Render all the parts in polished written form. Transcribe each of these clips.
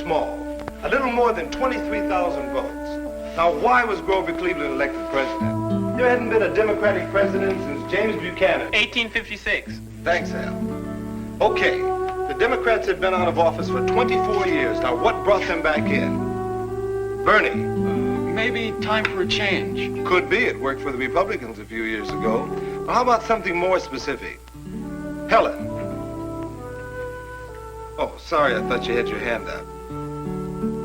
small. A little more than 23,000 votes. Now, why was Grover Cleveland elected president? There hadn't been a Democratic president since James Buchanan. 1856. Thanks, Al. Okay, the Democrats had been out of office for 24 years. Now, what brought them back in? Bernie. Maybe time for a change. Could be. It worked for the Republicans a few years ago. Well, how about something more specific? Helen. Oh, sorry, I thought you had your hand up.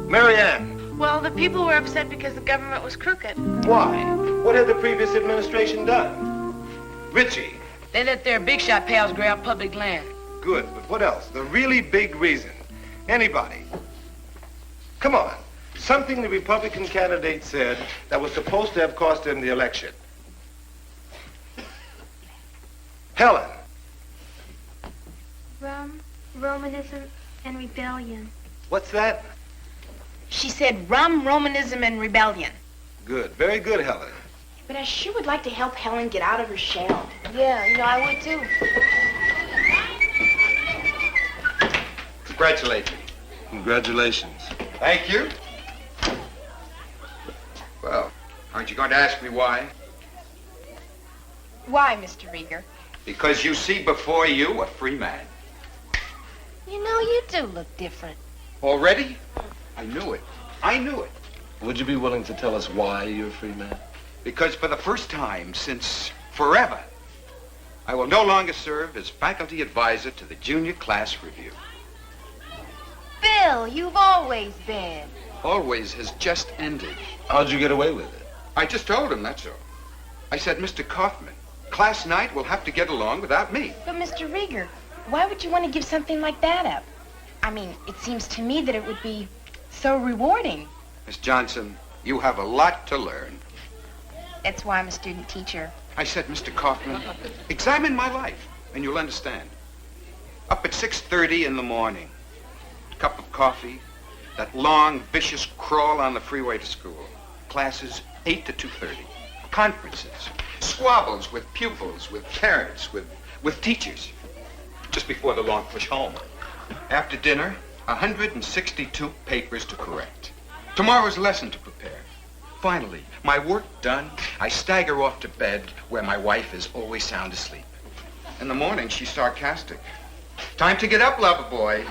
Marianne. Well, the people were upset because the government was crooked. Why? What had the previous administration done? Richie. They let their big shot pals grab public land. Good, but what else? The really big reason. Anybody. Come on. Something the Republican candidate said that was supposed to have cost him the election. Helen. Rum, Romanism, and rebellion. What's that? She said rum, Romanism, and rebellion. Good. Very good, Helen. But I sure would like to help Helen get out of her shell. Yeah, I would too. Congratulate me. Congratulations. Thank you. Well, aren't you going to ask me why? Why, Mr. Rieger? Because you see before you a free man. You know, you do look different. Already? I knew it. I knew it. Would you be willing to tell us why you're a free man? Because for the first time since forever, I will no longer serve as faculty advisor to the junior class review. Bill, you've always been. Always has just ended. How'd you get away with it? I just told him, that's all. I said, Mr. Kaufman, class night will have to get along without me. But, Mr. Rieger, why would you want to give something like that up? I mean, it seems to me that it would be so rewarding. Miss Johnson, you have a lot to learn. That's why I'm a student teacher. I said, Mr. Kaufman, examine my life, and you'll understand. Up at 6:30 in the morning, cup of coffee, that long, vicious crawl on the freeway to school. Classes 8 to 2:30. Conferences, squabbles with pupils, with parents, with teachers. Just before the long push home. After dinner, 162 papers to correct. Tomorrow's lesson to prepare. Finally, my work done, I stagger off to bed where my wife is always sound asleep. In the morning, she's sarcastic. Time to get up, lover boy.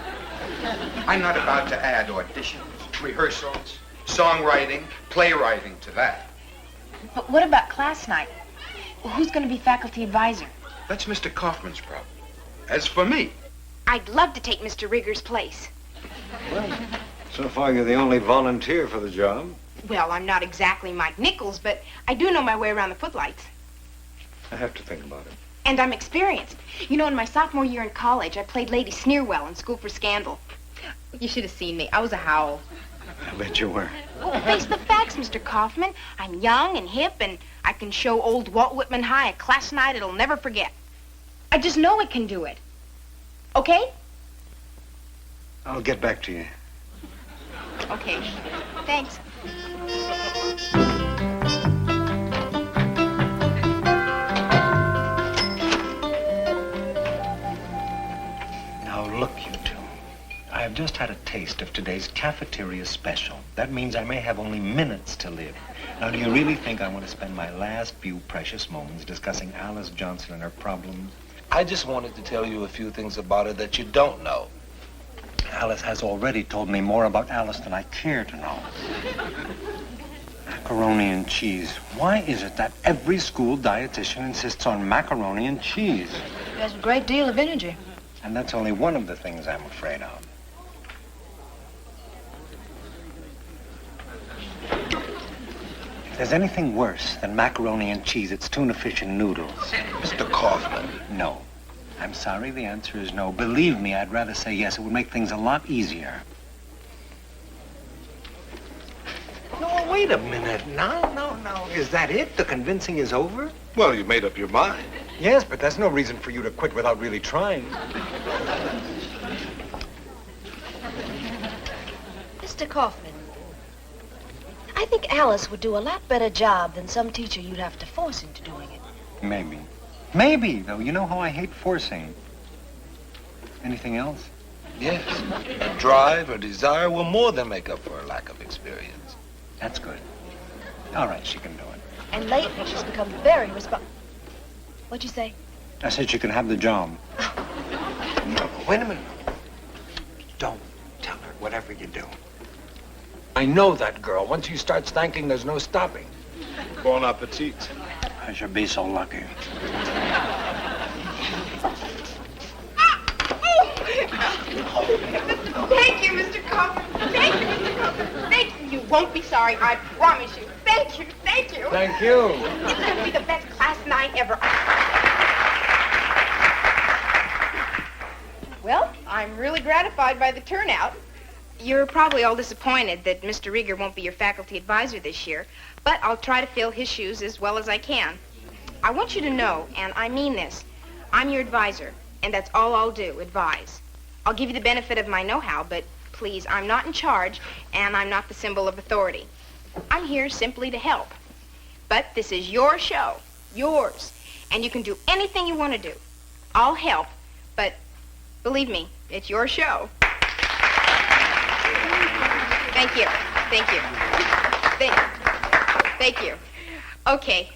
I'm not about to add auditions, rehearsals, songwriting, playwriting to that. But what about class night? Who's going to be faculty advisor? That's Mr. Kaufman's problem. As for me, I'd love to take Mr. Rieger's place. Well, so far you're the only volunteer for the job. Well, I'm not exactly Mike Nichols, but I do know my way around the footlights. I have to think about it. And I'm experienced. You know, in my sophomore year in college, I played Lady Sneerwell in School for Scandal. You should have seen me. I was a howl. I bet you were. Well, face the facts, Mr. Kaufman. I'm young and hip, and I can show old Walt Whitman High a class night it'll never forget. I just know it can do it. Okay? I'll get back to you. Okay. Thanks. Now look, you two. I have just had a taste of today's cafeteria special. That means I may have only minutes to live. Now, do you really think I want to spend my last few precious moments discussing Alice Johnson and her problems? I just wanted to tell you a few things about her that you don't know. Alice has already told me more about Alice than I care to know. Macaroni and cheese. Why is it that every school dietitian insists on macaroni and cheese? It has a great deal of energy. And that's only one of the things I'm afraid of. If there's anything worse than macaroni and cheese, it's tuna fish and noodles. Mr. Kaufman. No. I'm sorry, the answer is no. Believe me, I'd rather say yes. It would make things a lot easier. No, wait a minute. No. Is that it? The convincing is over? Well, you made up your mind. Yes, but that's no reason for you to quit without really trying. Mr. Kaufman, I think Alice would do a lot better job than some teacher you'd have to force into doing it. Maybe. Maybe, though. You know how I hate forcing. Anything else? Yes. Her drive, her desire will more than make up for her lack of experience. That's good. All right, she can do it. And lately, she's become very What'd you say? I said she can have the job. No, wait a minute. Don't tell her, whatever you do. I know that girl. Once she starts thanking, there's no stopping. Bon appetit. I should be so lucky. Thank you, Mr. Kaufman. Thank you, Mr. Kaufman. Thank you. You won't be sorry, I promise you. Thank you, thank you. Thank you. It's going to be the best class night ever. Well, I'm really gratified by the turnout. You're probably all disappointed that Mr. Rieger won't be your faculty advisor this year, but I'll try to fill his shoes as well as I can. I want you to know, and I mean this, I'm your advisor, and that's all I'll do, advise. I'll give you the benefit of my know-how, but please, I'm not in charge, and I'm not the symbol of authority. I'm here simply to help. But this is your show, yours, and you can do anything you want to do. I'll help, but believe me, it's your show. Thank you. Thank you. Thank you. Okay,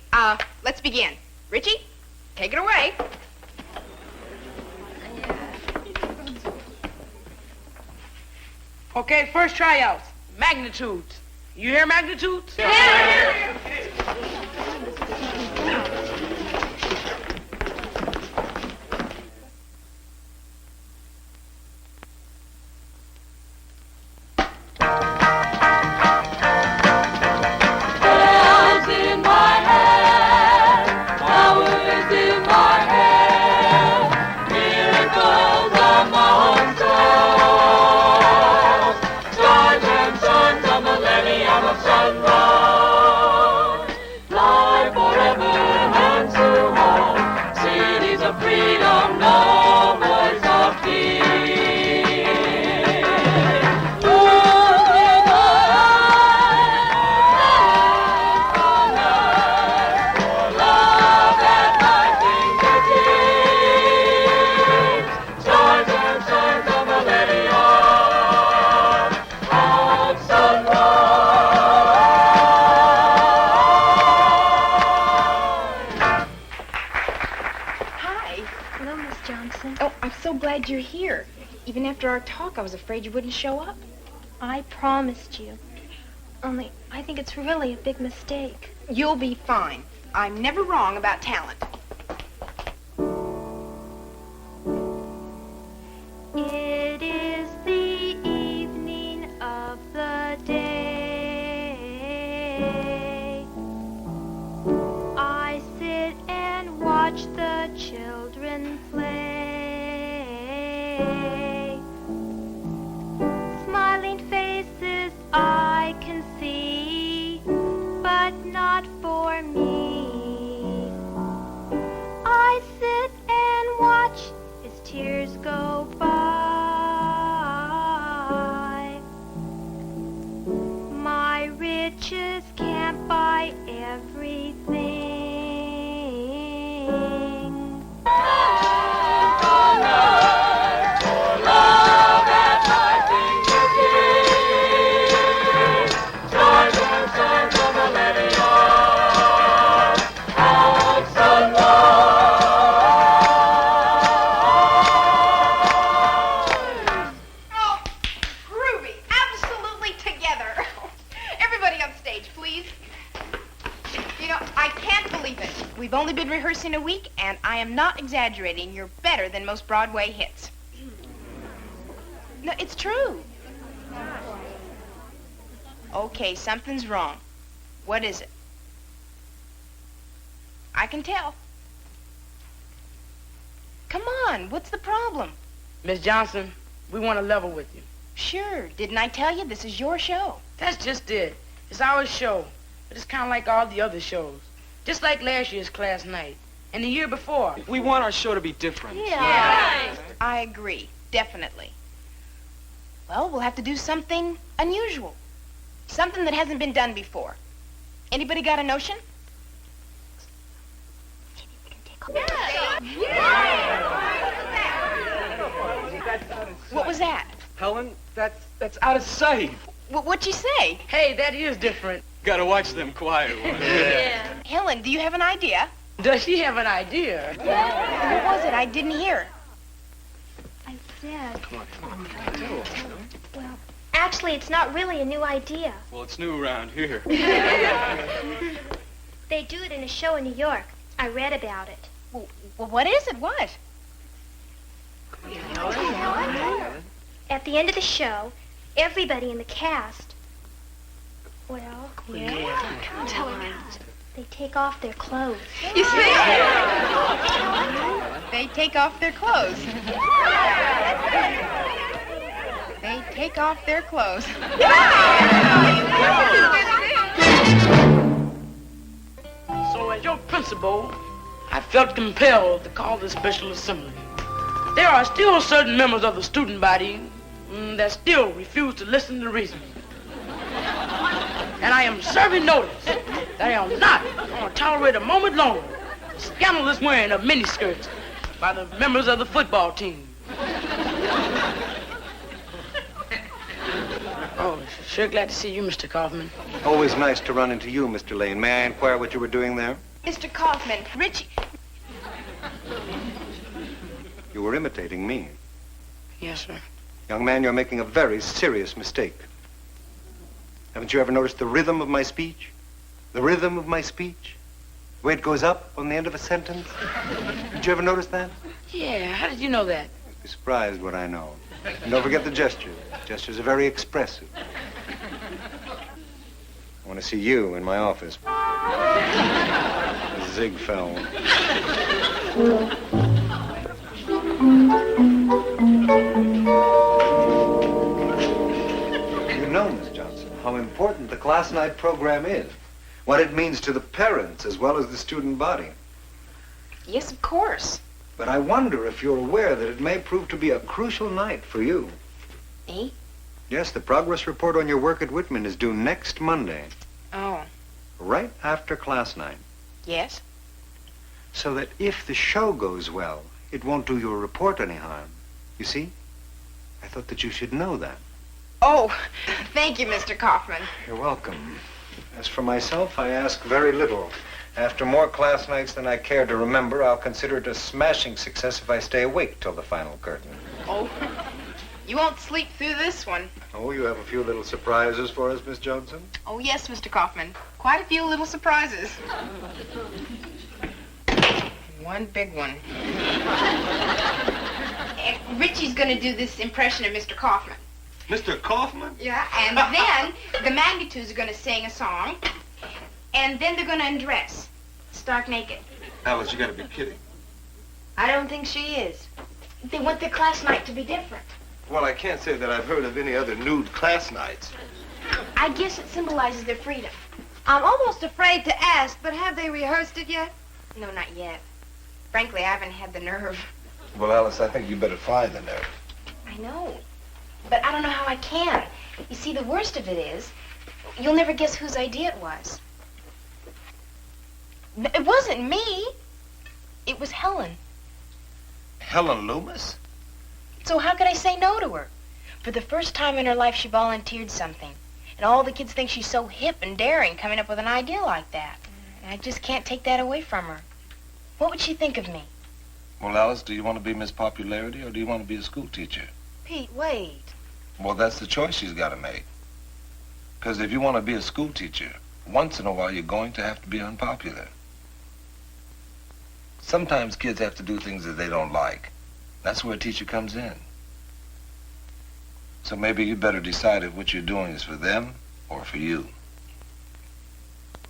let's begin. Richie, take it away. Okay, first tryouts. Magnitudes. You hear magnitudes? You're here. Even after our talk, I was afraid you wouldn't show up. I promised you. Only, I think it's really a big mistake. You'll be fine. I'm never wrong about talent. It is the evening of the day. I sit and watch the children play. Smiling faces I can see, but not for me. I sit and watch as tears go by. My riches can't buy everything. We've only been rehearsing a week, and I am not exaggerating. You're better than most Broadway hits. No, it's true. Okay, something's wrong. What is it? I can tell. Come on, what's the problem? Miss Johnson, we want to level with you. Sure, didn't I tell you this is your show? That's just it. It's our show, but it's kind of like all the other shows. Just like last year's class night, and the year before. We want our show to be different. Yeah. I agree, definitely. Well, we'll have to do something unusual. Something that hasn't been done before. Anybody got a notion? Yeah. What was that? Helen, that's out of sight. What'd you say? Hey, that is different. Gotta watch them quiet ones. Helen, do you have an idea? Does she have an idea? What was it? I didn't hear. I said... Well, actually, it's not really a new idea. Well, it's new around here. They do it in a show in New York. I read about it. Well, what is it? What? At the end of the show, everybody in the cast, well, tell her now. They take off their clothes. You see? They take off their clothes. They take off their clothes. So as your principal, I felt compelled to call this special assembly. There are still certain members of the student body that still refuse to listen to reason. And I am serving notice that I am not going to tolerate a moment longer the scandalous wearing of miniskirts by the members of the football team. Oh, sure glad to see you, Mr. Kaufman. Always nice to run into you, Mr. Lane. May I inquire what you were doing there? Mr. Kaufman, Richie... You were imitating me. Yes, sir. Young man, you're making a very serious mistake. Haven't you ever noticed the rhythm of my speech? The rhythm of my speech? The way it goes up on the end of a sentence? Did you ever notice that? Yeah, how did you know that? You'd be surprised what I know. And don't forget the gestures. Gestures are very expressive. I want to see you in my office. Ziegfeld. You know, Miss Johnson, how important the class night program is. What it means to the parents as well as the student body. Yes, of course. But I wonder if you're aware that it may prove to be a crucial night for you. Me? Yes, the progress report on your work at Whitman is due next Monday, Oh, right after class night. yes? So that if the show goes well, it won't do your report any harm. You see? I thought that you should know that. Oh, thank you, Mr. Kaufman. You're welcome. As for myself, I ask very little. After more class nights than I care to remember, I'll consider it a smashing success if I stay awake till the final curtain. Oh, you won't sleep through this one. Oh, you have a few little surprises for us, Miss Johnson? Oh, yes, Mr. Kaufman. Quite a few little surprises. One big one. And Richie's going to do this impression of Mr. Kaufman. Mr. Kaufman? Yeah, and then the Magnitudes are going to sing a song, and then they're going to undress, stark naked. Alice, you gotta be kidding. I don't think she is. They want their class night to be different. Well, I can't say that I've heard of any other nude class nights. I guess it symbolizes their freedom. I'm almost afraid to ask, but have they rehearsed it yet? No, not yet. Frankly, I haven't had the nerve. Well, Alice, I think you better find the nerve. I know. But I don't know how I can. You see, the worst of it is, you'll never guess whose idea it was. It wasn't me. It was Helen. Helen Loomis? So how could I say no to her? For the first time in her life, she volunteered something. And all the kids think she's so hip and daring coming up with an idea like that. And I just can't take that away from her. What would she think of me? Well, Alice, do you want to be Miss Popularity or do you want to be a school teacher? Pete, wait. Well, that's the choice she's got to make. Because if you want to be a school teacher, once in a while you're going to have to be unpopular. Sometimes kids have to do things that they don't like. That's where a teacher comes in. So maybe you better decide if what you're doing is for them or for you.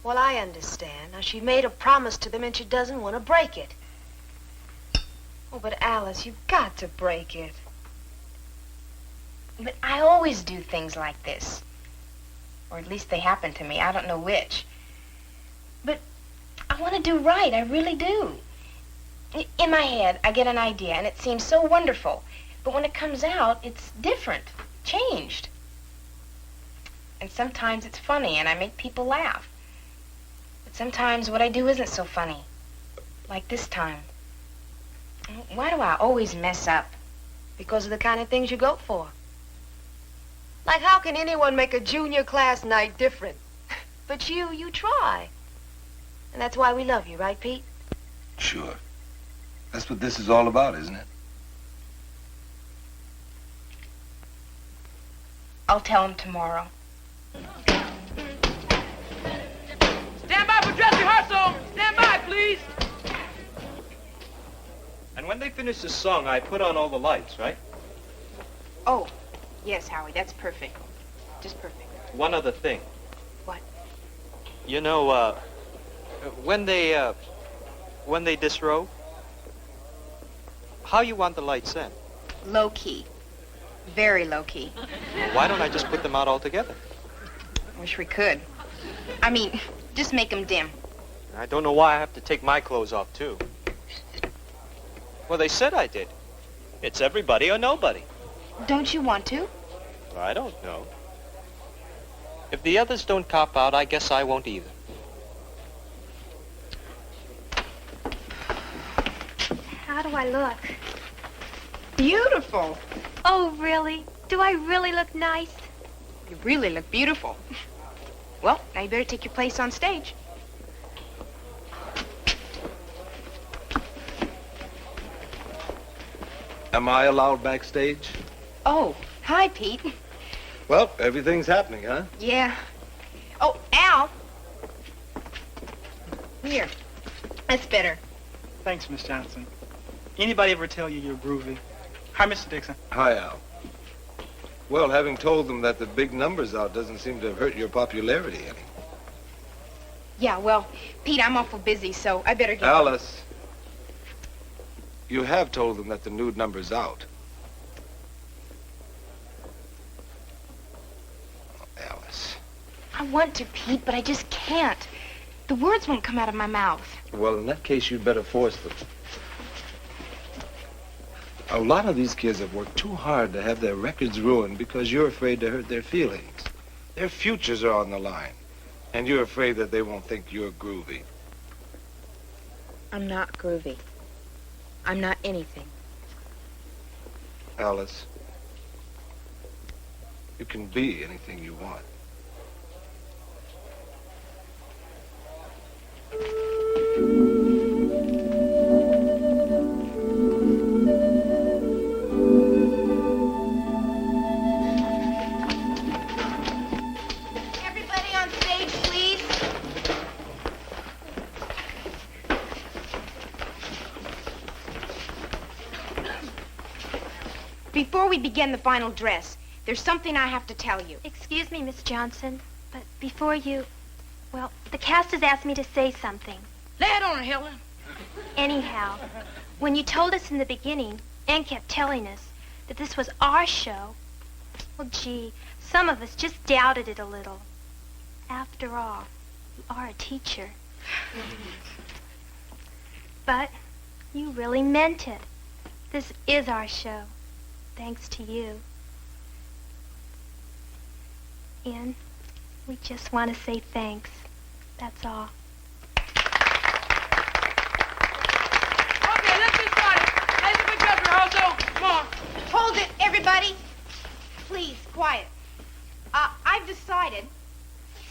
Well, I understand. Now, she made a promise to them and she doesn't want to break it. Oh, but Alice, you've got to break it. But I always do things like this. Or at least they happen to me. I don't know which. But I want to do right. I really do. In my head, I get an idea, and it seems so wonderful. But when it comes out, it's different, changed. And sometimes it's funny, and I make people laugh. But sometimes what I do isn't so funny. Like this time. Why do I always mess up? Because of the kind of things you go for. Like, how can anyone make a junior class night different? But you try. And that's why we love you, right, Pete? Sure. That's what this is all about, isn't it? I'll tell him tomorrow. Stand by for dress rehearsal. Stand by, please. And when they finish the song, I put on all the lights, right? Oh, yes, Howie, that's perfect. Just perfect. One other thing. What? You know, when they disrobe, how you want the lights set? Low key. Very low key. Well, why don't I just put them out altogether? Wish we could. I mean, just make them dim. I don't know why I have to take my clothes off, too. Well, they said I did. It's everybody or nobody. Don't you want to? I don't know. If the others don't cop out, I guess I won't either. How do I look? Beautiful. Oh, really? Do I really look nice? You really look beautiful. Well, now you better take your place on stage. Am I allowed backstage? Oh, hi, Pete. Well, everything's happening, huh? Yeah. Oh, Al. Here. That's better. Thanks, Miss Johnson. Anybody ever tell you you're groovy? Hi, Mr. Dixon. Hi, Al. Well, having told them that the big number's out doesn't seem to have hurt your popularity any. Yeah, well, Pete, I'm awful busy, so I better get... Alice, you have told them that the nude number's out. Alice. I want to, Pete, but I just can't. The words won't come out of my mouth. Well, in that case, you'd better force them. A lot of these kids have worked too hard to have their records ruined because you're afraid to hurt their feelings. Their futures are on the line, and you're afraid that they won't think you're groovy. I'm not groovy. I'm not anything. Alice, you can be anything you want. Everybody on stage, please. Before we begin the final dress, there's something I have to tell you. Excuse me, Miss Johnson, but before you... Well, the cast has asked me to say something. Lay it on her, Helen. Anyhow, when you told us in the beginning, and kept telling us, that this was our show, well, gee, some of us just doubted it a little. After all, you are a teacher. But you really meant it. This is our show, thanks to you. And we just want to say thanks. That's all. Okay, let's get started. Let's do a dress rehearsal. Come on. Hold it, everybody. Please, quiet. I've decided,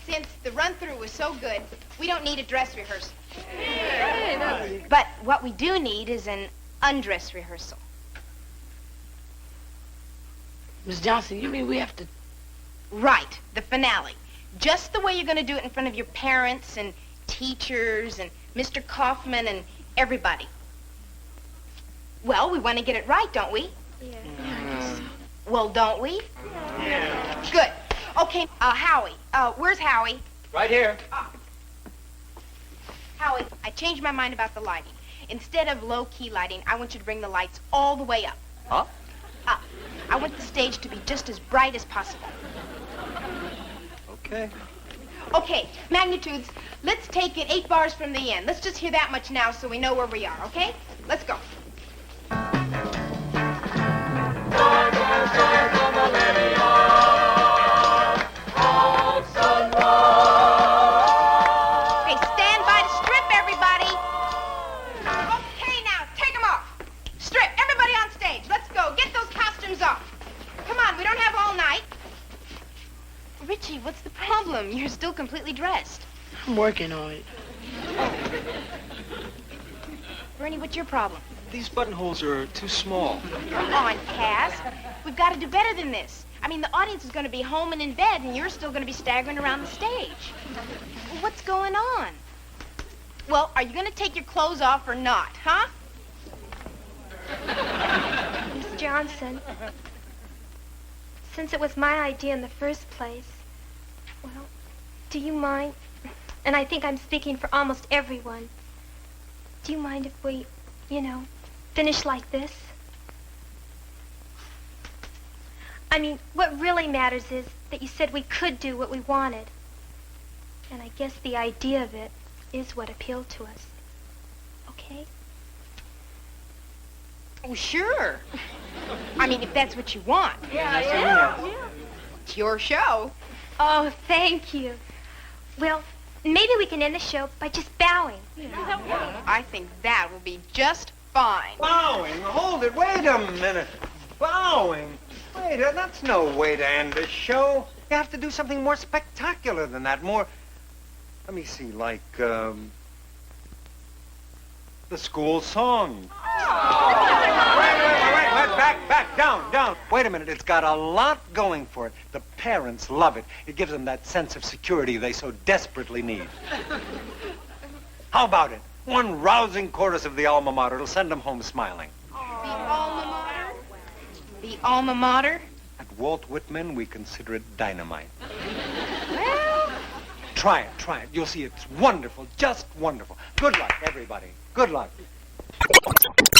since the run-through was so good, we don't need a dress rehearsal. But what we do need is an undress rehearsal. Miss Johnson, you mean we have to... Right, the finale. Just the way you're going to do it in front of your parents and teachers and Mr. Kaufman and everybody. Well, we want to get it right, don't we? Yeah. Well, don't we? Yeah. Good. Okay, Howie. Where's Howie? Right here. Howie, I changed my mind about the lighting. Instead of low-key lighting, I want you to bring the lights all the way up. Huh? Up. I want the stage to be just as bright as possible. Okay. Okay, magnitudes. Let's take it 8 bars from the end. Let's just hear that much now so we know where we are, okay? Let's go. Okay, stand by to strip, everybody. Okay, now, take them off. Strip. Everybody on stage. Let's go. Get those Gee, what's the problem? You're still completely dressed. I'm working on it. Bernie, what's your problem? These buttonholes are too small. Come on, Cass. We've got to do better than this. I mean, the audience is going to be home and in bed, and you're still going to be staggering around the stage. What's going on? Well, are you going to take your clothes off or not, huh? Miss Johnson, since it was my idea in the first place, well, do you mind, and I think I'm speaking for almost everyone, do you mind if we, finish like this? I mean, what really matters is that you said we could do what we wanted. And I guess the idea of it is what appealed to us. Okay? Oh, sure. I mean, if that's what you want. Yeah. It's your show. Oh, thank you. Well, maybe we can end the show by just bowing. I think that will be just fine. Bowing? Hold it. Wait a minute. Bowing? Wait, that's no way to end a show. You have to do something more spectacular than that. More, let me see, like, the school song. Wait, back, down. Wait a minute, it's got a lot going for it. The parents love it. It gives them that sense of security they so desperately need. How about it? One rousing chorus of the alma mater. It'll send them home smiling. The alma mater? The alma mater? At Walt Whitman, we consider it dynamite. Well... Try it. You'll see it's wonderful, just wonderful. Good luck, everybody. Good luck.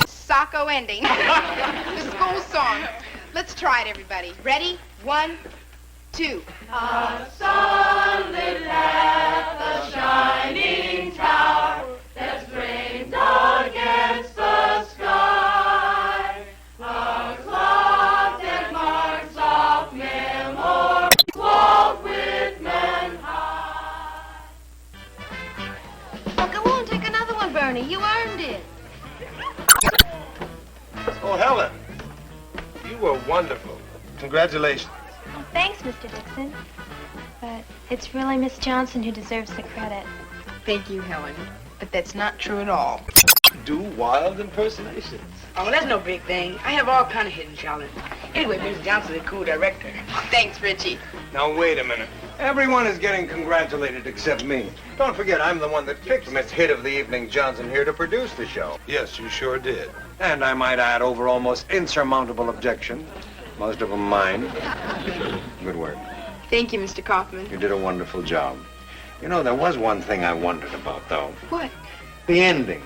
Sacco ending. The school song. Let's try it, everybody. Ready? 1, 2. A sunlit path, a shining tower that's framed against the sky. A clock that marks off memory, Walt Whitman High. Oh, go on, take another one, Bernie. You earned it. Oh, Helen, you were wonderful. Congratulations. Oh, thanks, Mr. Dixon. But it's really Miss Johnson who deserves the credit. Thank you, Helen. But that's not true at all. Do wild impersonations. Oh, that's no big thing. I have all kind of hidden talent. Anyway, Miss Johnson's a cool director. Thanks, Richie. Now, wait a minute. Everyone is getting congratulated except me. Don't forget, I'm the one that picked Miss Hit of the Evening Johnson here to produce the show. Yes, you sure did. And I might add, over almost insurmountable objections. Most of them mine. Good work. Thank you, Mr. Kaufman. You did a wonderful job. You know, there was one thing I wondered about, though. What? The ending.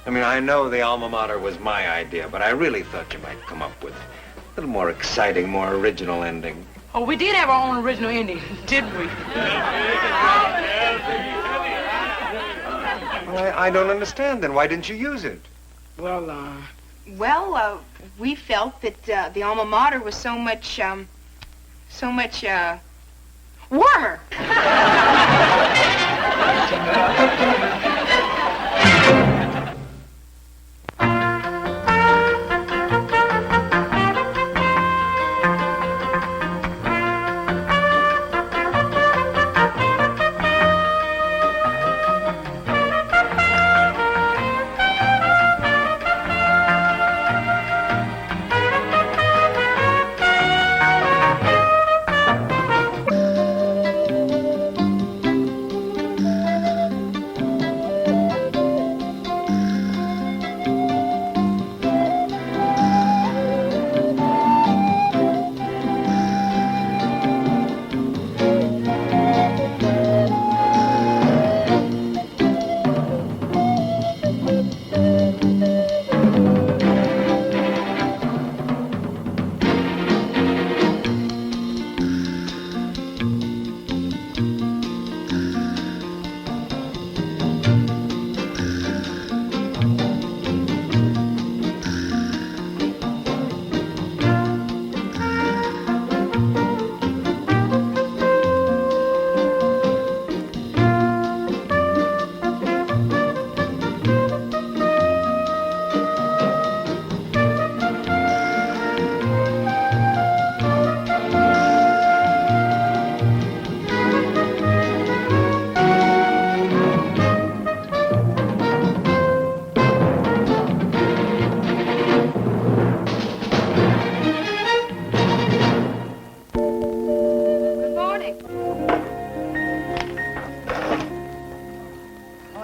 I mean, I know the alma mater was my idea, but I really thought you might come up with a little more exciting, more original ending. Oh, we did have our own original ending, didn't we? Well, I don't understand, then. Why didn't you use it? Well, we felt that the alma mater was so much warmer.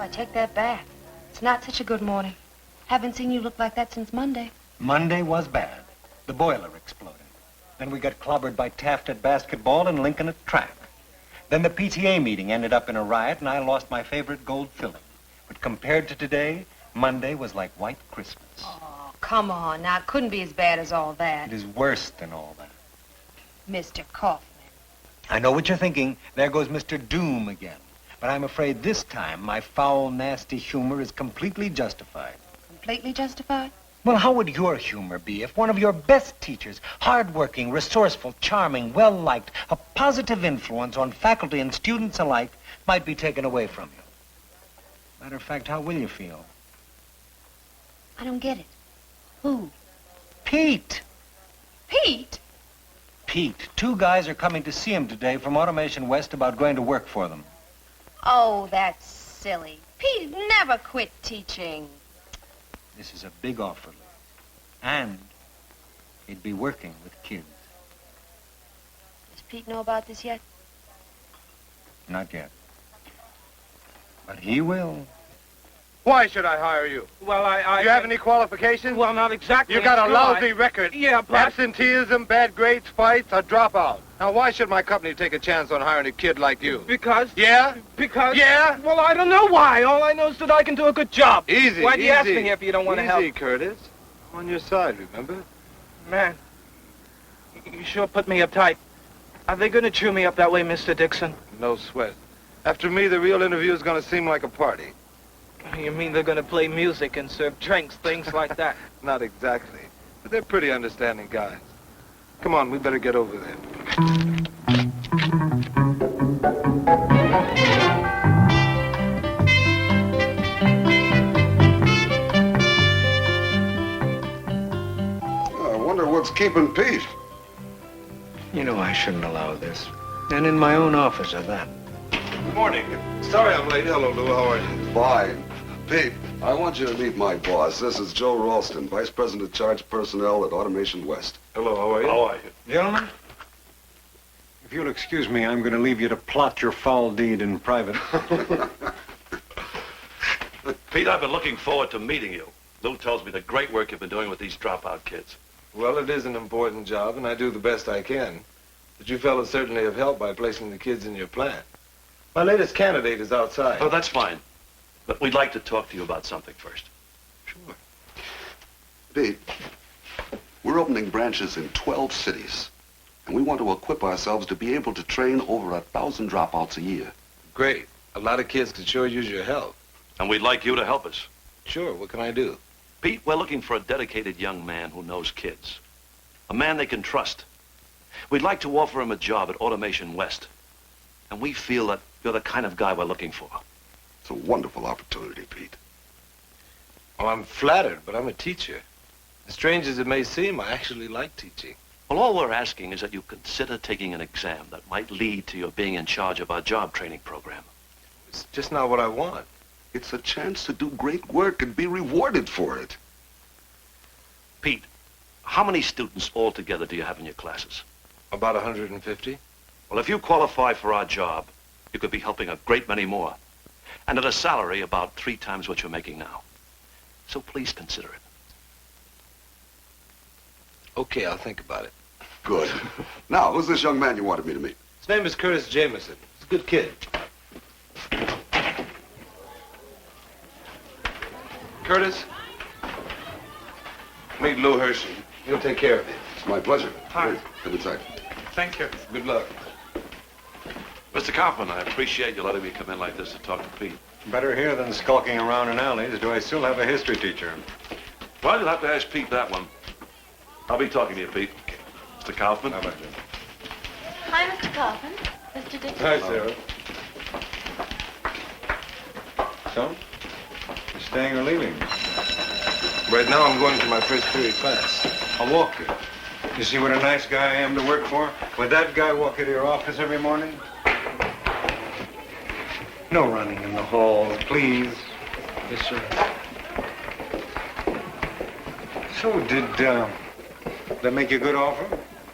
I take that back. It's not such a good morning. Haven't seen you look like that since Monday. Monday was bad. The boiler exploded. Then we got clobbered by Taft at basketball and Lincoln at track. Then the PTA meeting ended up in a riot, and I lost my favorite gold filling. But compared to today, Monday was like white Christmas. Oh, come on. Now, it couldn't be as bad as all that. It is worse than all that. Mr. Kaufman. I know what you're thinking. There goes Mr. Doom again. But I'm afraid this time my foul, nasty humor is completely justified. Completely justified? Well, how would your humor be if one of your best teachers, hardworking, resourceful, charming, well-liked, a positive influence on faculty and students alike, might be taken away from you? Matter of fact, how will you feel? I don't get it. Who? Pete. Pete? Pete. 2 guys are coming to see him today from Automation West about going to work for them. Oh, that's silly. Pete never quit teaching. This is a big offer, Lee. And he'd be working with kids. Does Pete know about this yet? Not yet. But he will. Why should I hire you? Well, Do you have any qualifications? Well, not exactly. You got a in lousy stride. record. Yeah, but... Absenteeism, bad grades, fights, a dropout. Now, why should my company take a chance on hiring a kid like you? Because... Yeah? Because... Yeah? Well, I don't know why. All I know is that I can do a good job. Easy, Why'd you ask easy. me here if you don't want to help? Easy, Curtis. I'm on your side, remember? Man, you sure put me uptight. Are they going to chew me up that way, Mr. Dixon? No sweat. After me, the real interview is going to seem like a party. You mean they're going to play music and serve drinks, things like that? Not exactly. But they're pretty understanding guys. Come on, we better get over there. I wonder what's keeping Pete. You know I shouldn't allow this. And in my own office at that. Good morning. Sorry I'm late. Hello, Lou. How are you? Fine. Pete, I want you to meet my boss. This is Joe Ralston, Vice President Charge Personnel at Automation West. Hello, how are you? How are you? Gentlemen, if you'll excuse me, I'm going to leave you to plot your foul deed in private. Pete, I've been looking forward to meeting you. Lou tells me the great work you've been doing with these dropout kids. Well, it is an important job, and I do the best I can. But you fellas certainly have helped by placing the kids in your plant. My latest candidate is outside. Oh, that's fine. But we'd like to talk to you about something first. Sure. Pete, we're opening branches in 12 cities, and we want to equip ourselves to be able to train over 1,000 dropouts a year. Great. A lot of kids could sure use your help. And we'd like you to help us. Sure. What can I do? Pete, we're looking for a dedicated young man who knows kids. A man they can trust. We'd like to offer him a job at Automation West. And we feel that you're the kind of guy we're looking for. It's a wonderful opportunity, Pete. Well, I'm flattered, but I'm a teacher. As strange as it may seem, I actually like teaching. Well, all we're asking is that you consider taking an exam that might lead to your being in charge of our job training program. It's just not what I want. It's a chance to do great work and be rewarded for it. Pete, how many students altogether do you have in your classes? About 150. Well, if you qualify for our job, you could be helping a great many more. And at a salary about 3 times what you're making now. So please consider it. Okay, I'll think about it. Good. Now, who's this young man you wanted me to meet? His name is Curtis Jameson. He's a good kid. Curtis, meet Lou Hershey. He'll take care of you. It's my pleasure. Hi. Please, come inside. Thank you. Good luck. Mr. Kaufman, I appreciate you letting me come in like this to talk to Pete. Better here than skulking around in alleys. Do I still have a history teacher? Well, you'll have to ask Pete that one. I'll be talking to you, Pete. Mr. Kaufman. How about you? Hi, Mr. Kaufman. Mr. Dixon. Hi, Sarah. So, you staying or leaving? Right now, I'm going to my first period class. I'll walk you. You see what a nice guy I am to work for? Would that guy walk into your office every morning? No running in the halls, please. Yes, sir. So, did that make you a good offer?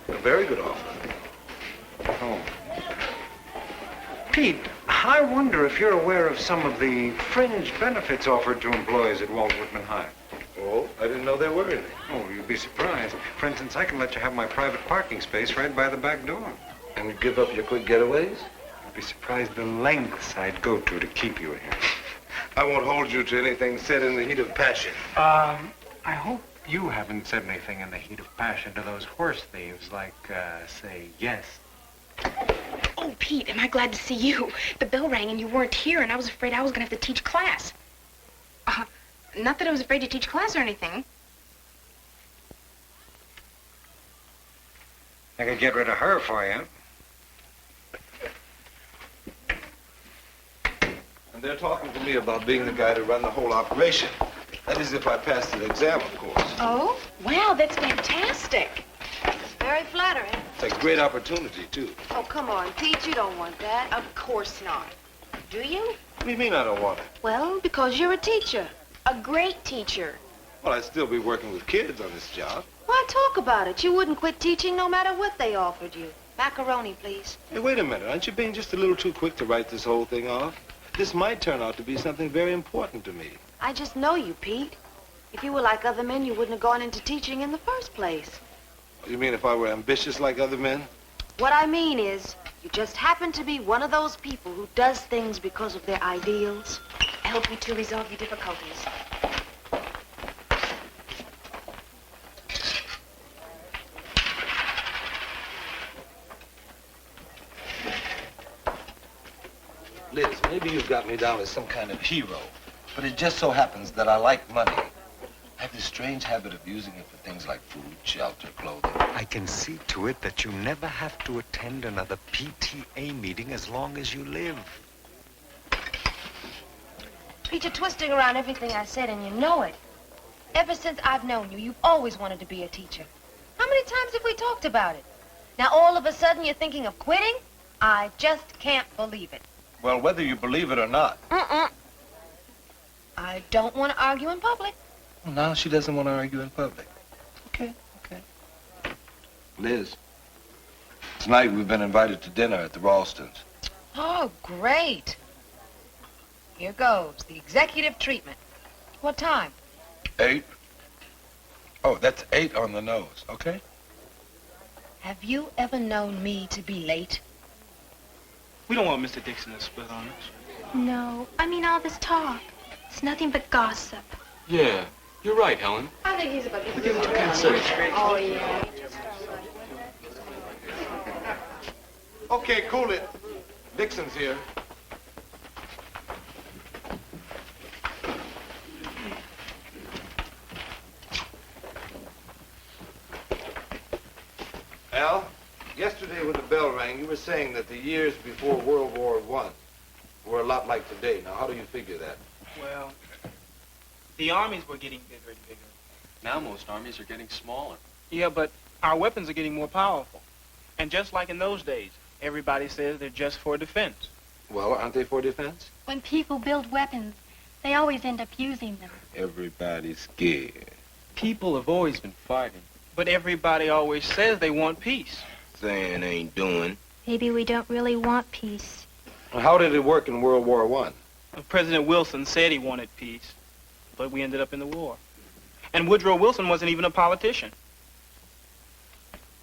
A very good offer. Oh. Pete, I wonder if you're aware of some of the fringe benefits offered to employees at Walt Whitman High. Oh, I didn't know there were any. Oh, you'd be surprised. For instance, I can let you have my private parking space right by the back door. And you give up your quick getaways? You'd be surprised the lengths I'd go to keep you here. I won't hold you to anything said in the heat of passion. I hope you haven't said anything in the heat of passion to those horse thieves, like, say, yes. Oh, Pete, am I glad to see you. The bell rang and you weren't here, and I was afraid I was going to have to teach class. Not that I was afraid to teach class or anything. I could get rid of her for you. And they're talking to me about being the guy to run the whole operation. That is if I pass the exam, of course. Oh? Wow, that's fantastic. Very flattering. It's a great opportunity, too. Oh, come on, Pete, you don't want that. Of course not. Do you? What do you mean I don't want it? Well, because you're a teacher. A great teacher. Well, I'd still be working with kids on this job. Why talk about it? You wouldn't quit teaching no matter what they offered you. Macaroni, please. Hey, wait a minute. Aren't you being just a little too quick to write this whole thing off? This might turn out to be something very important to me. I just know you, Pete. If you were like other men, you wouldn't have gone into teaching in the first place. You mean if I were ambitious like other men? What I mean is, you just happen to be one of those people who does things because of their ideals. I help you to resolve your difficulties. Liz, maybe you've got me down as some kind of hero, but it just so happens that I like money. I have this strange habit of using it for things like food, shelter, clothing. I can see to it that you never have to attend another PTA meeting as long as you live. Pete, you're twisting around everything I said, and you know it. Ever since I've known you, you've always wanted to be a teacher. How many times have we talked about it? Now, all of a sudden, you're thinking of quitting? I just can't believe it. Well, whether you believe it or not. I don't want to argue in public. Well, now she doesn't want to argue in public. Okay. Liz, tonight we've been invited to dinner at the Ralstons. Oh, great. Here goes, the executive treatment. What time? 8. Oh, that's 8 on the nose, okay? Have you ever known me to be late? We don't want Mr. Dixon to split on us. No, I mean all this talk. It's nothing but gossip. Yeah, you're right, Helen. I think he's about to Give him 2 cans soda. Oh, yeah. Okay, cool it. Dixon's here. Al, yesterday when the bell rang, you were saying that the years before World War I were a lot like today. Now, how do you figure that? Well, the armies were getting bigger and bigger. Now most armies are getting smaller. Yeah, but our weapons are getting more powerful. And just like in those days, everybody says they're just for defense. Well, aren't they for defense? When people build weapons, they always end up using them. Everybody's scared. People have always been fighting. But everybody always says they want peace. Saying ain't doing. Maybe we don't really want peace. How did it work in World War I? President Wilson said he wanted peace, but we ended up in the war. And Woodrow Wilson wasn't even a politician.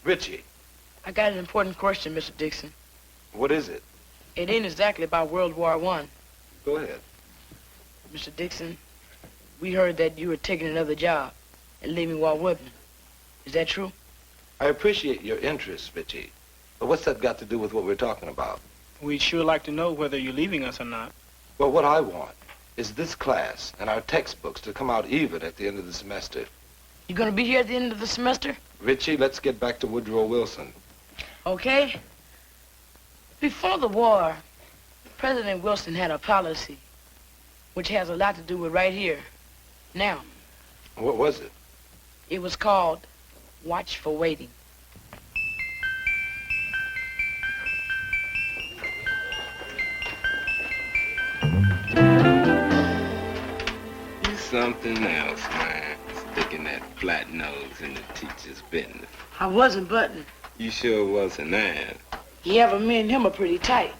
Richie, I got an important question, Mr. Dixon. what is it? It ain't exactly about World War I. Go ahead. Mr. Dixon, we heard that you were taking another job and leaving Walt Whitman. Is that true? I appreciate your interest, Richie. But what's that got to do with what we're talking about? We'd sure like to know whether you're leaving us or not. Well, what I want is this class and our textbooks to come out even at the end of the semester. You gonna be here at the end of the semester? Richie, let's get back to Woodrow Wilson. Okay. Before the war, President Wilson had a policy which has a lot to do with right here, now. What was it? It was called Watch for Waiting. You something else, man. Sticking that flat nose in the teacher's business. I wasn't, Button. You sure was an ass. Yeah, but me and him are pretty tight.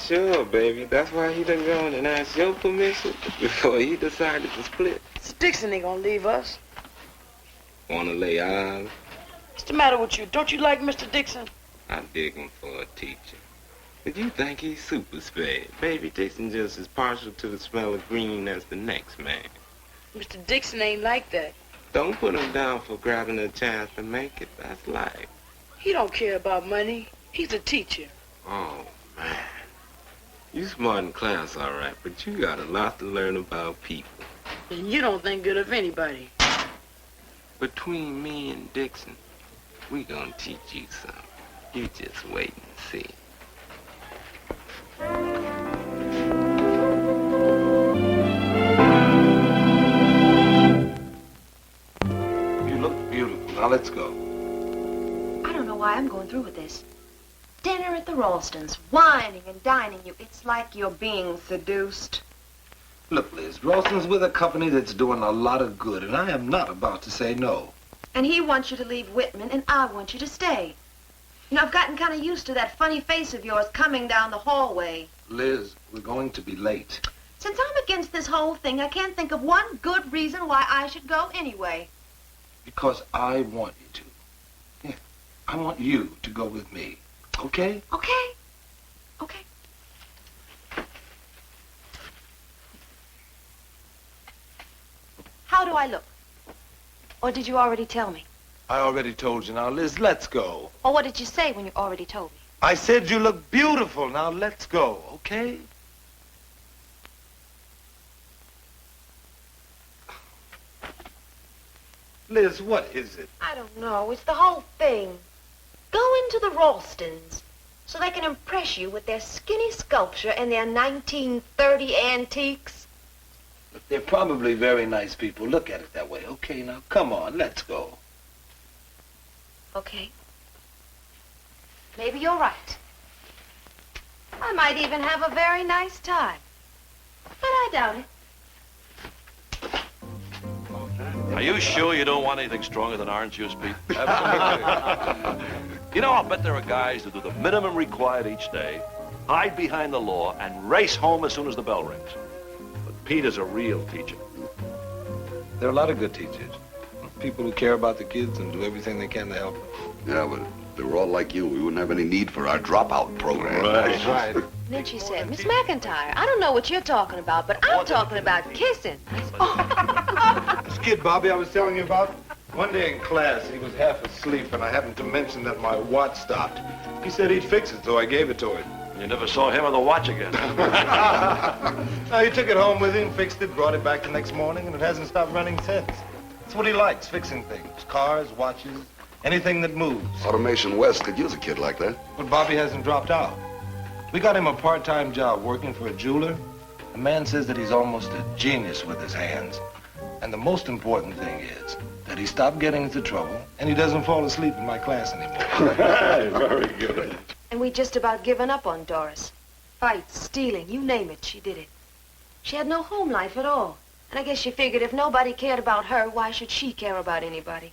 Sure, baby. That's why he done gone and asked your permission before he decided to split. Mr. Dixon ain't gonna leave us. Wanna lay eyes? What's the matter with you? Don't you like Mr. Dixon? I dig him for a teacher. But you think he's super sped. Baby Dixon just as partial to the smell of green as the next man. Mr. Dixon ain't like that. Don't put him down for grabbing a chance to make it. That's life. He don't care about money. He's a teacher. Oh, man. You smart in class, all right, but you got a lot to learn about people. And you don't think good of anybody. Between me and Dixon, we gonna teach you something. You just wait and see. You look beautiful. Now let's go. I don't know why I'm going through with this. Dinner at the Ralstons, whining and dining you. It's like you're being seduced. Look, Liz, Ralston's with a company that's doing a lot of good, and I am not about to say no. And he wants you to leave Whitman, and I want you to stay. You know, I've gotten kind of used to that funny face of yours coming down the hallway. Liz, we're going to be late. Since I'm against this whole thing, I can't think of one good reason why I should go anyway. Because I want you to. Yeah, I want you to go with me. Okay? Okay. Okay. How do I look? Or did you already tell me? I already told you. Now, Liz, let's go. Or what did you say when you already told me? I said you look beautiful. Now, let's go, okay? Liz, what is it? I don't know. It's the whole thing. Go into the Ralstons so they can impress you with their skinny sculpture and their 1930 antiques. Look, they're probably very nice people. Look at it that way. Okay, now, come on, let's go. Okay. Maybe you're right. I might even have a very nice time. But I doubt it. Are you sure you don't want anything stronger than orange juice, Pete? Absolutely. You know, I'll bet there are guys who do the minimum required each day, hide behind the law, and race home as soon as the bell rings. But Pete is a real teacher. There are a lot of good teachers. People who care about the kids and do everything they can to help them. Yeah, but if they were all like you, we wouldn't have any need for our dropout program. That's right. Then she said, Miss McIntyre, I don't know what you're talking about, but I'm talking about kissing. This kid, Bobby, I was telling you about, one day in class, he was half asleep, and I happened to mention that my watch stopped. He said he'd fix it, so I gave it to him. You never saw him or the watch again. No, he took it home with him, fixed it, brought it back the next morning, and it hasn't stopped running since. That's what he likes, fixing things. Cars, watches, anything that moves. Automation West could use a kid like that. But Bobby hasn't dropped out. We got him a part-time job working for a jeweler. The man says that he's almost a genius with his hands. And the most important thing is that he stopped getting into trouble and he doesn't fall asleep in my class anymore. Very good. And we just about given up on Doris. Fights, stealing, you name it, she did it. She had no home life at all. And I guess she figured if nobody cared about her, why should she care about anybody?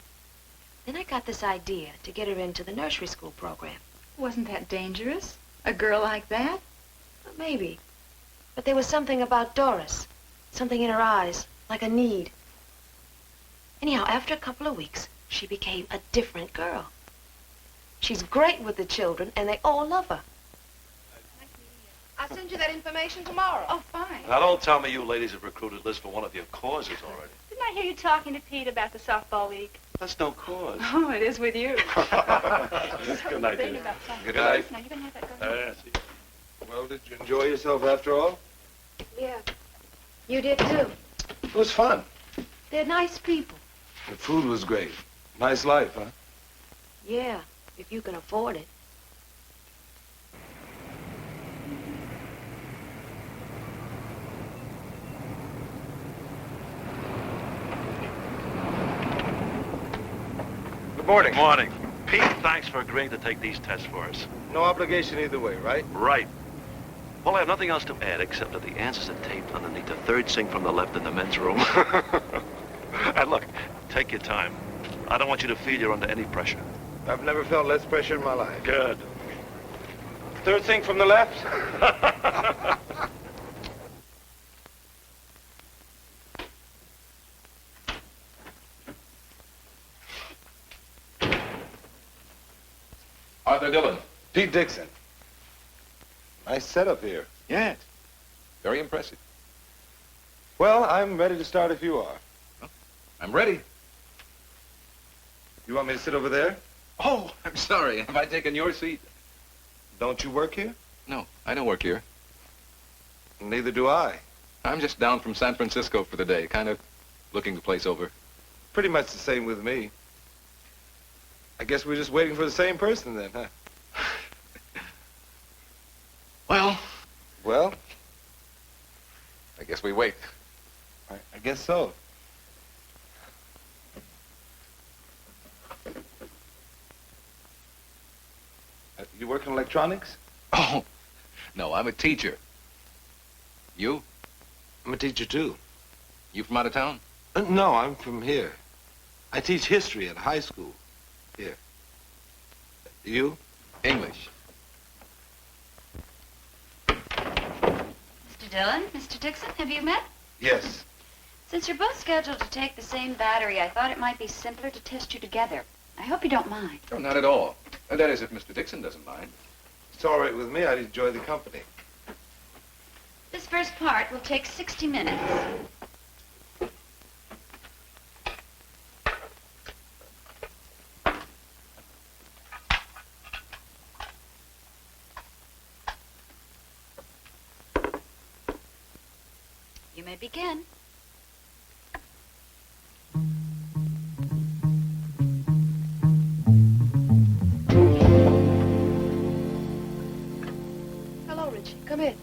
Then I got this idea to get her into the nursery school program. Wasn't that dangerous? A girl like that? Well, maybe. But there was something about Doris. Something in her eyes, like a need. Anyhow, after a couple of weeks, she became a different girl. She's great with the children, and they all love her. I'll send you that information tomorrow. Oh, fine. Now, don't tell me you ladies have recruited Liz for one of your causes already. Didn't I hear you talking to Pete about the softball league? That's no cause. Oh, it is with you. Good night, dear. Good night. Now, you can have that go. See. Well, did you enjoy yourself after all? Yeah. You did too. It was fun. They're nice people. The food was great. Nice life, huh? Yeah, if you can afford it. Good morning. Morning. Pete, thanks for agreeing to take these tests for us. No obligation either way, right? Right. Well, I have nothing else to add except that the answers are taped underneath the third sink from the left in the men's room. And look, take your time. I don't want you to feel you're under any pressure. I've never felt less pressure in my life. Good. Third thing from the left. Arthur Dillon. Pete Dixon. Nice setup here. Yes. Very impressive. Well, I'm ready to start if you are. I'm ready. You want me to sit over there? Oh, I'm sorry. Have I taken your seat? Don't you work here? No, I don't work here. Neither do I. I'm just down from San Francisco for the day, kind of looking the place over. Pretty much the same with me. I guess we're just waiting for the same person then, huh? Well, Well, I guess we wait. I guess so. You work in electronics? Oh, no, I'm a teacher. You? I'm a teacher, too. You from out of town? No, I'm from here. I teach history at high school. Here. You? English. Mr. Dillon, Mr. Dixon, have you met? Yes. Since you're both scheduled to take the same battery, I thought it might be simpler to test you together. I hope you don't mind. Oh, not at all. That is, if Mr. Dixon doesn't mind. It's all right with me. I'd enjoy the company. This first part will take 60 minutes. You may begin. Hello, Richie. Come in.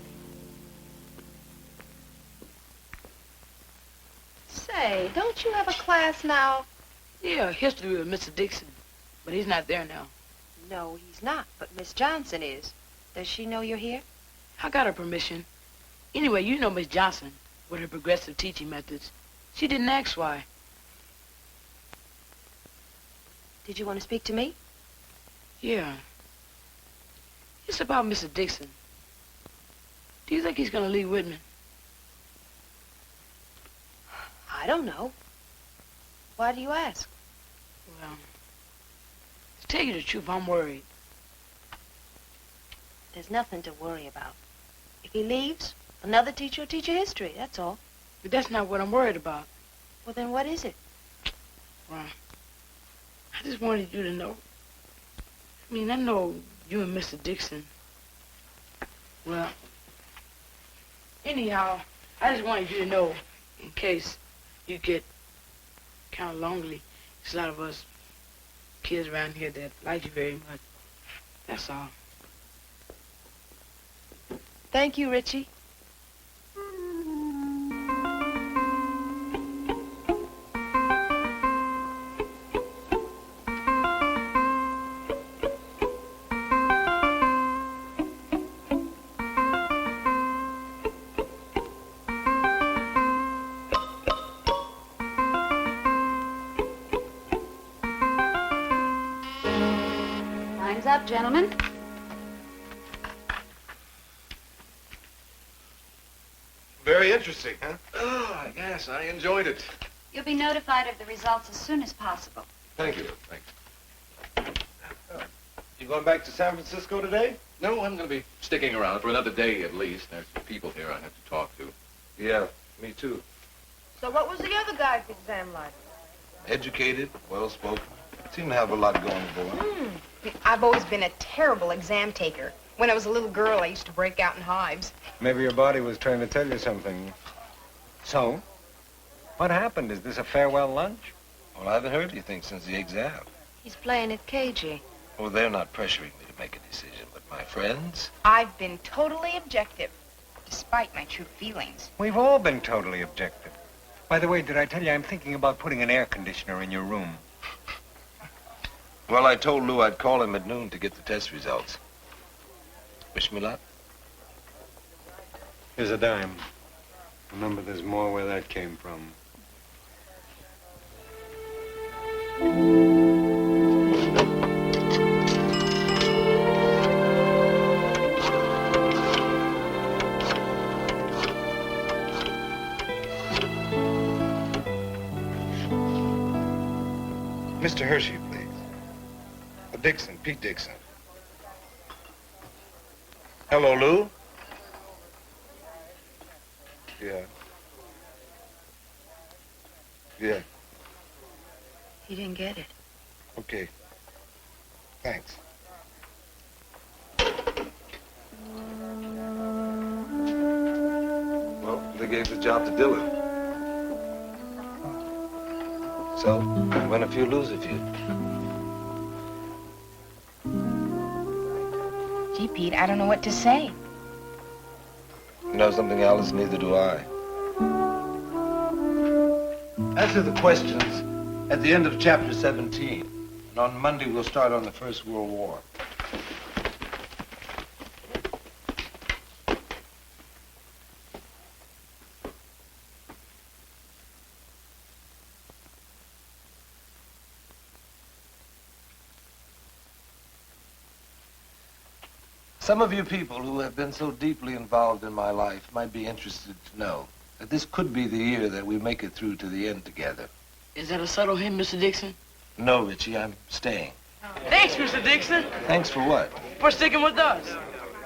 Say, don't you have a class now? Yeah, history with Mr. Dixon. But he's not there now. No, he's not, but Miss Johnson is. Does she know you're here? I got her permission. Anyway, you know Miss Johnson with her progressive teaching methods. She didn't ask why. Did you want to speak to me? Yeah. It's about Mr. Dixon. Do you think he's going to leave Whitman? I don't know. Why do you ask? Well, to tell you the truth, I'm worried. There's nothing to worry about. If he leaves, another teacher will teach you history, that's all. But that's not what I'm worried about. Well, then what is it? Well, I just wanted you to know. I mean, I know you and Mr. Dixon. Well, anyhow, I just wanted you to know, in case you get kind of lonely. There's a lot of us kids around here that like you very much. That's all. Thank you, Richie. Time's up, gentlemen. Very interesting, huh? Oh, I guess I enjoyed it. You'll be notified of the results as soon as possible. Thank you. Thanks. You going back to San Francisco today? No, I'm going to be sticking around for another day at least. There's some people here I have to talk to. Yeah, me too. So what was the other guy's exam like? Educated, well-spoken. Seem to have a lot going for him. I've always been a terrible exam taker. When I was a little girl, I used to break out in hives. Maybe your body was trying to tell you something. So? What happened? Is this a farewell lunch? Well, I haven't heard anything since the exam. He's playing it cagey. Well, they're not pressuring me to make a decision, but my friends... I've been totally objective, despite my true feelings. We've all been totally objective. By the way, did I tell you I'm thinking about putting an air conditioner in your room? Well, I told Lou I'd call him at noon to get the test results. Wish me luck. Here's a dime. Remember, there's more where that came from. Mr. Hershey, please. Dixon, Pete Dixon. Hello, Lou? Yeah. Yeah. He didn't get it. Okay. Thanks. Well, they gave the job to Dillon. So, win a few, lose a few. Gee, Pete, I don't know what to say. You know something, Alice? Neither do I. Answer the questions at the end of chapter 17. And on Monday, we'll start on the First World War. Some of you people who have been so deeply involved in my life might be interested to know that this could be the year that we make it through to the end together. Is that a subtle hint, Mr. Dixon? No, Richie, I'm staying. Thanks, Mr. Dixon, Thanks for what? for sticking with us.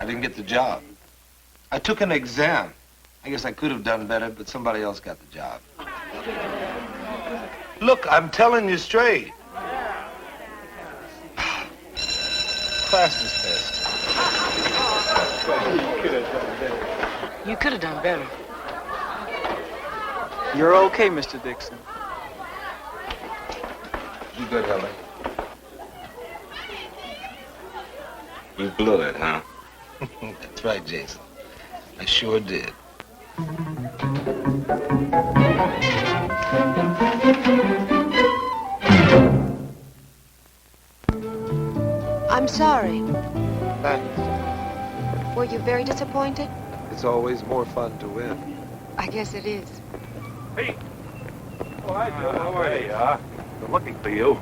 I didn't get the job. I took an exam. I guess I could have done better, but somebody else got the job. Look, I'm telling you straight. Class dismissed. You could have done better. You're okay, Mr. Dixon. You good, Helen? You blew it, huh? That's right, Jason. I sure did. I'm sorry. Thanks. Were you very disappointed? It's always more fun to win. I guess it is. Pete. Oh, hi, Joe. How are you? Been looking for you.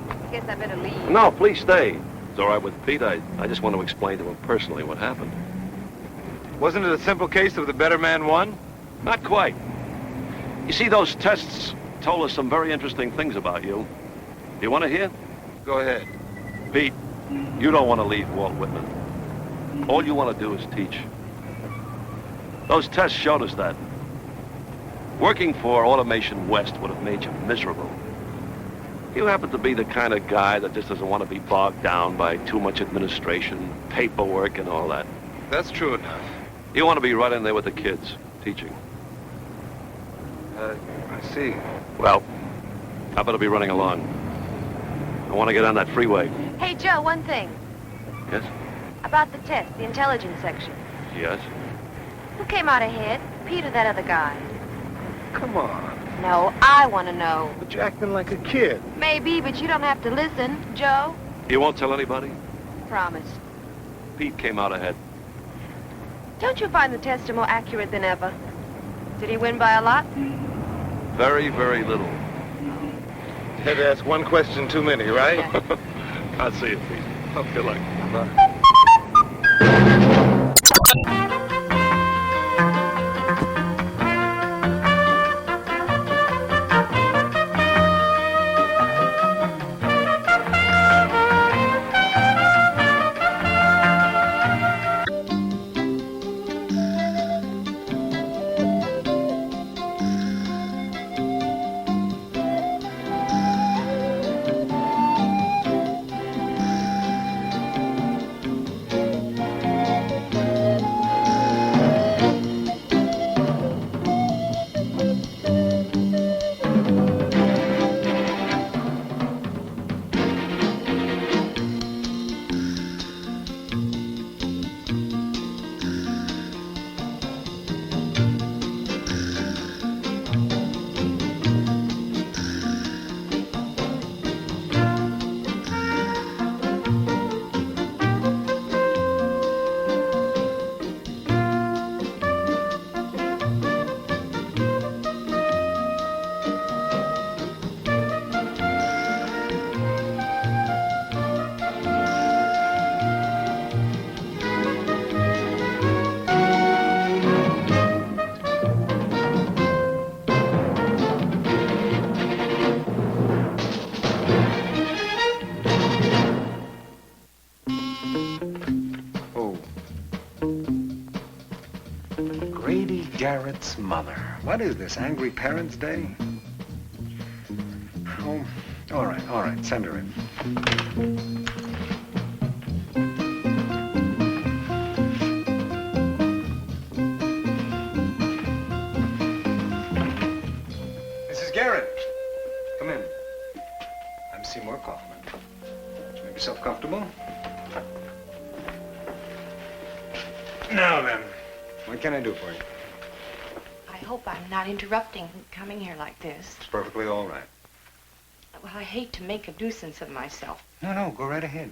I guess I better leave. No, please stay. It's all right with Pete. I just want to explain to him personally what happened. Wasn't it a simple case of the better man won? Not quite. You see, those tests told us some very interesting things about you. Do you want to hear? Go ahead. Pete, you don't want to leave Walt Whitman. All you want to do is teach. Those tests showed us that. Working for Automation West would have made you miserable. You happen to be the kind of guy that just doesn't want to be bogged down by too much administration, paperwork, and all that. That's true enough. You want to be right in there with the kids, teaching. I see. Well, I better be running along. I want to get on that freeway. Hey, Joe, one thing. Yes? About the test, the intelligence section. Yes? Who came out ahead? Pete or that other guy? Come on. No, I want to know. But you're acting like a kid. Maybe, but you don't have to listen. Joe? You won't tell anybody? Promise. Pete came out ahead. Don't you find the tester more accurate than ever? Did he win by a lot? Very, very little. Had to ask one question too many, right? I'll see you, Pete. Oh, good luck. Bye. Grady Garrett's mother. What is this, Angry Parents' Day? Oh, all right, send her in. Mrs. Garrett, come in. I'm Seymour Kaufman. Make yourself comfortable. Now then, what can I do for you? I hope I'm not interrupting coming here like this. It's perfectly all right. Well, I hate to make a nuisance of myself. No, go right ahead.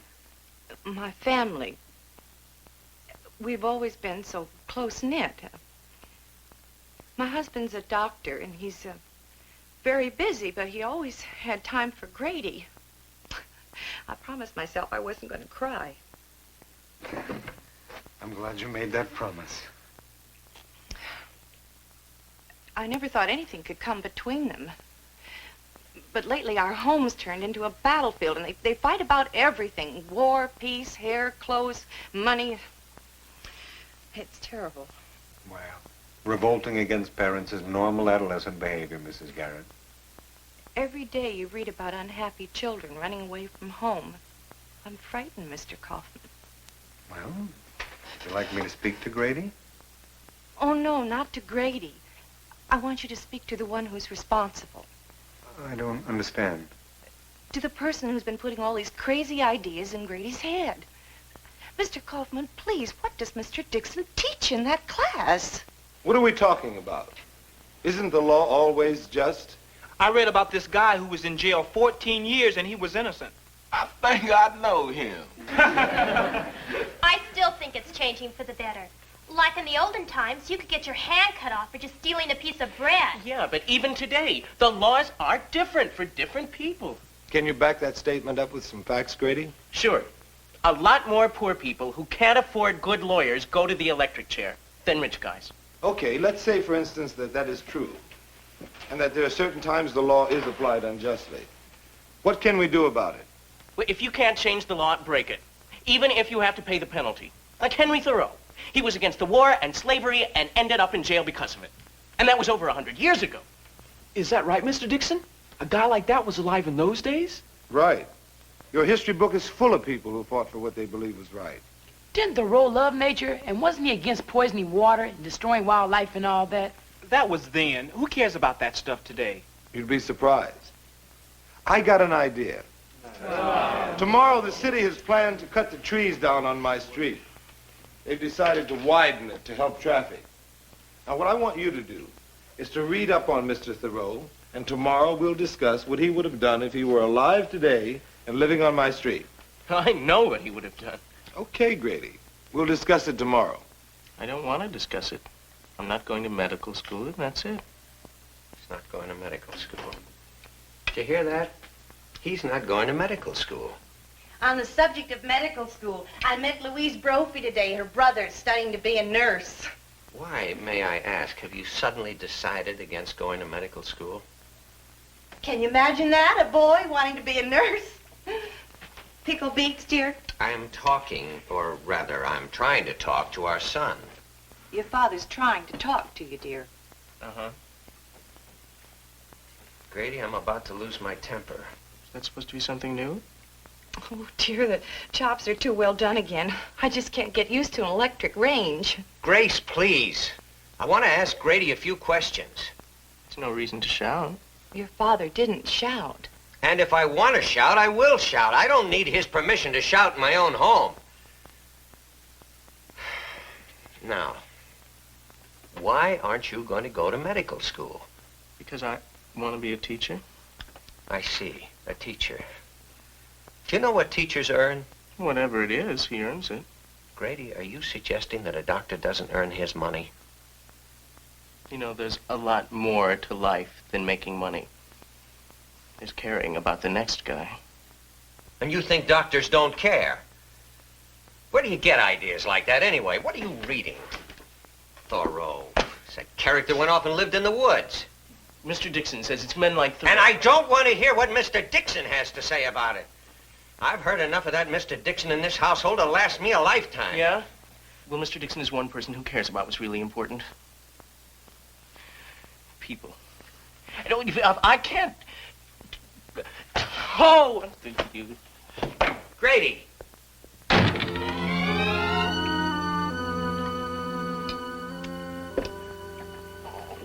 My family, we've always been so close-knit. My husband's a doctor, and he's very busy, but he always had time for Grady. I promised myself I wasn't going to cry. I'm glad you made that promise. I never thought anything could come between them. But lately our home's turned into a battlefield, and they fight about everything. War, peace, hair, clothes, money. It's terrible. Well, revolting against parents is normal adolescent behavior, Mrs. Garrett. Every day you read about unhappy children running away from home. I'm frightened, Mr. Kaufman. Well, would you like me to speak to Grady? Oh, no, not to Grady. I want you to speak to the one who's responsible. I don't understand. To the person who's been putting all these crazy ideas in Grady's head. Mr. Kaufman, please, what does Mr. Dixon teach in that class? What are we talking about? Isn't the law always just? I read about this guy who was in jail 14 years and he was innocent. I think I know him. I still think it's changing for the better. Like in the olden times, you could get your hand cut off for just stealing a piece of bread. Yeah, but even today, the laws are different for different people. Can you back that statement up with some facts, Grady? Sure. A lot more poor people who can't afford good lawyers go to the electric chair than rich guys. Okay, let's say, for instance, that that is true, and that there are certain times the law is applied unjustly. What can we do about it? Well, if you can't change the law, break it. Even if you have to pay the penalty. Like Henry Thoreau. He was against the war and slavery and ended up in jail because of it. And that was over 100 years ago. Is that right, Mr. Dixon? A guy like that was alive in those days? Right. Your history book is full of people who fought for what they believed was right. Didn't Thoreau love nature? And wasn't he against poisoning water and destroying wildlife and all that? That was then. Who cares about that stuff today? You'd be surprised. I got an idea. Tomorrow the city has planned to cut the trees down on my street. They've decided to widen it to help traffic. Now, what I want you to do is to read up on Mr. Thoreau, and tomorrow we'll discuss what he would have done if he were alive today and living on my street. I know what he would have done. Okay, Grady. We'll discuss it tomorrow. I don't want to discuss it. I'm not going to medical school, and that's it. He's not going to medical school. Did you hear that? He's not going to medical school. On the subject of medical school, I met Louise Brophy today. Her brother's studying to be a nurse. Why, may I ask, have you suddenly decided against going to medical school? Can you imagine that? A boy wanting to be a nurse? Pickle beaks, dear? I'm talking, or rather, I'm trying to talk to our son. Your father's trying to talk to you, dear. Uh-huh. Grady, I'm about to lose my temper. Is that supposed to be something new? Oh, dear, the chops are too well done again. I just can't get used to an electric range. Grace, please. I want to ask Grady a few questions. There's no reason to shout. Your father didn't shout. And if I want to shout, I will shout. I don't need his permission to shout in my own home. Now, why aren't you going to go to medical school? Because I want to be a teacher. I see, a teacher. Do you know what teachers earn? Whatever it is, he earns it. Grady, are you suggesting that a doctor doesn't earn his money? You know, there's a lot more to life than making money. There's caring about the next guy. And you think doctors don't care? Where do you get ideas like that anyway? What are you reading? Thoreau. That character went off and lived in the woods. Mr. Dixon says it's men like Thoreau. And I don't want to hear what Mr. Dixon has to say about it. I've heard enough of that Mr. Dixon in this household to last me a lifetime. Yeah? Well, Mr. Dixon is one person who cares about what's really important. People. I can't... Oh! Grady!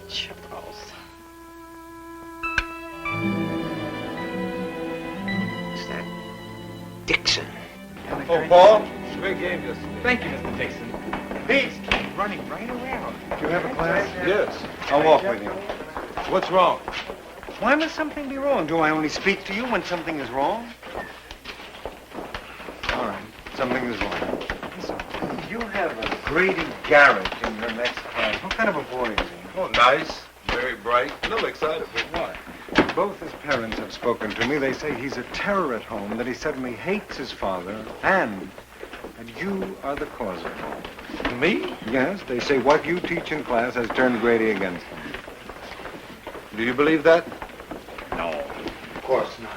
Charles. Is that Dixon? Oh, Paul, it's a great game yesterday. Thank you, Mr. Dixon. Pete, keep running right around. You have a class? Yes. I'll walk with you. What's wrong? Why must something be wrong? Do I only speak to you when something is wrong? All right, something is wrong. Listen, you have a Grady Garrett in your next class. What kind of a boy is he? Oh, nice. Very bright. A little excited, but why? Both his parents have spoken to me. They say he's a terror at home, that he suddenly hates his father, and that you are the cause of it. Me? Yes, they say what you teach in class has turned Grady against him. Do you believe that? No, of course not.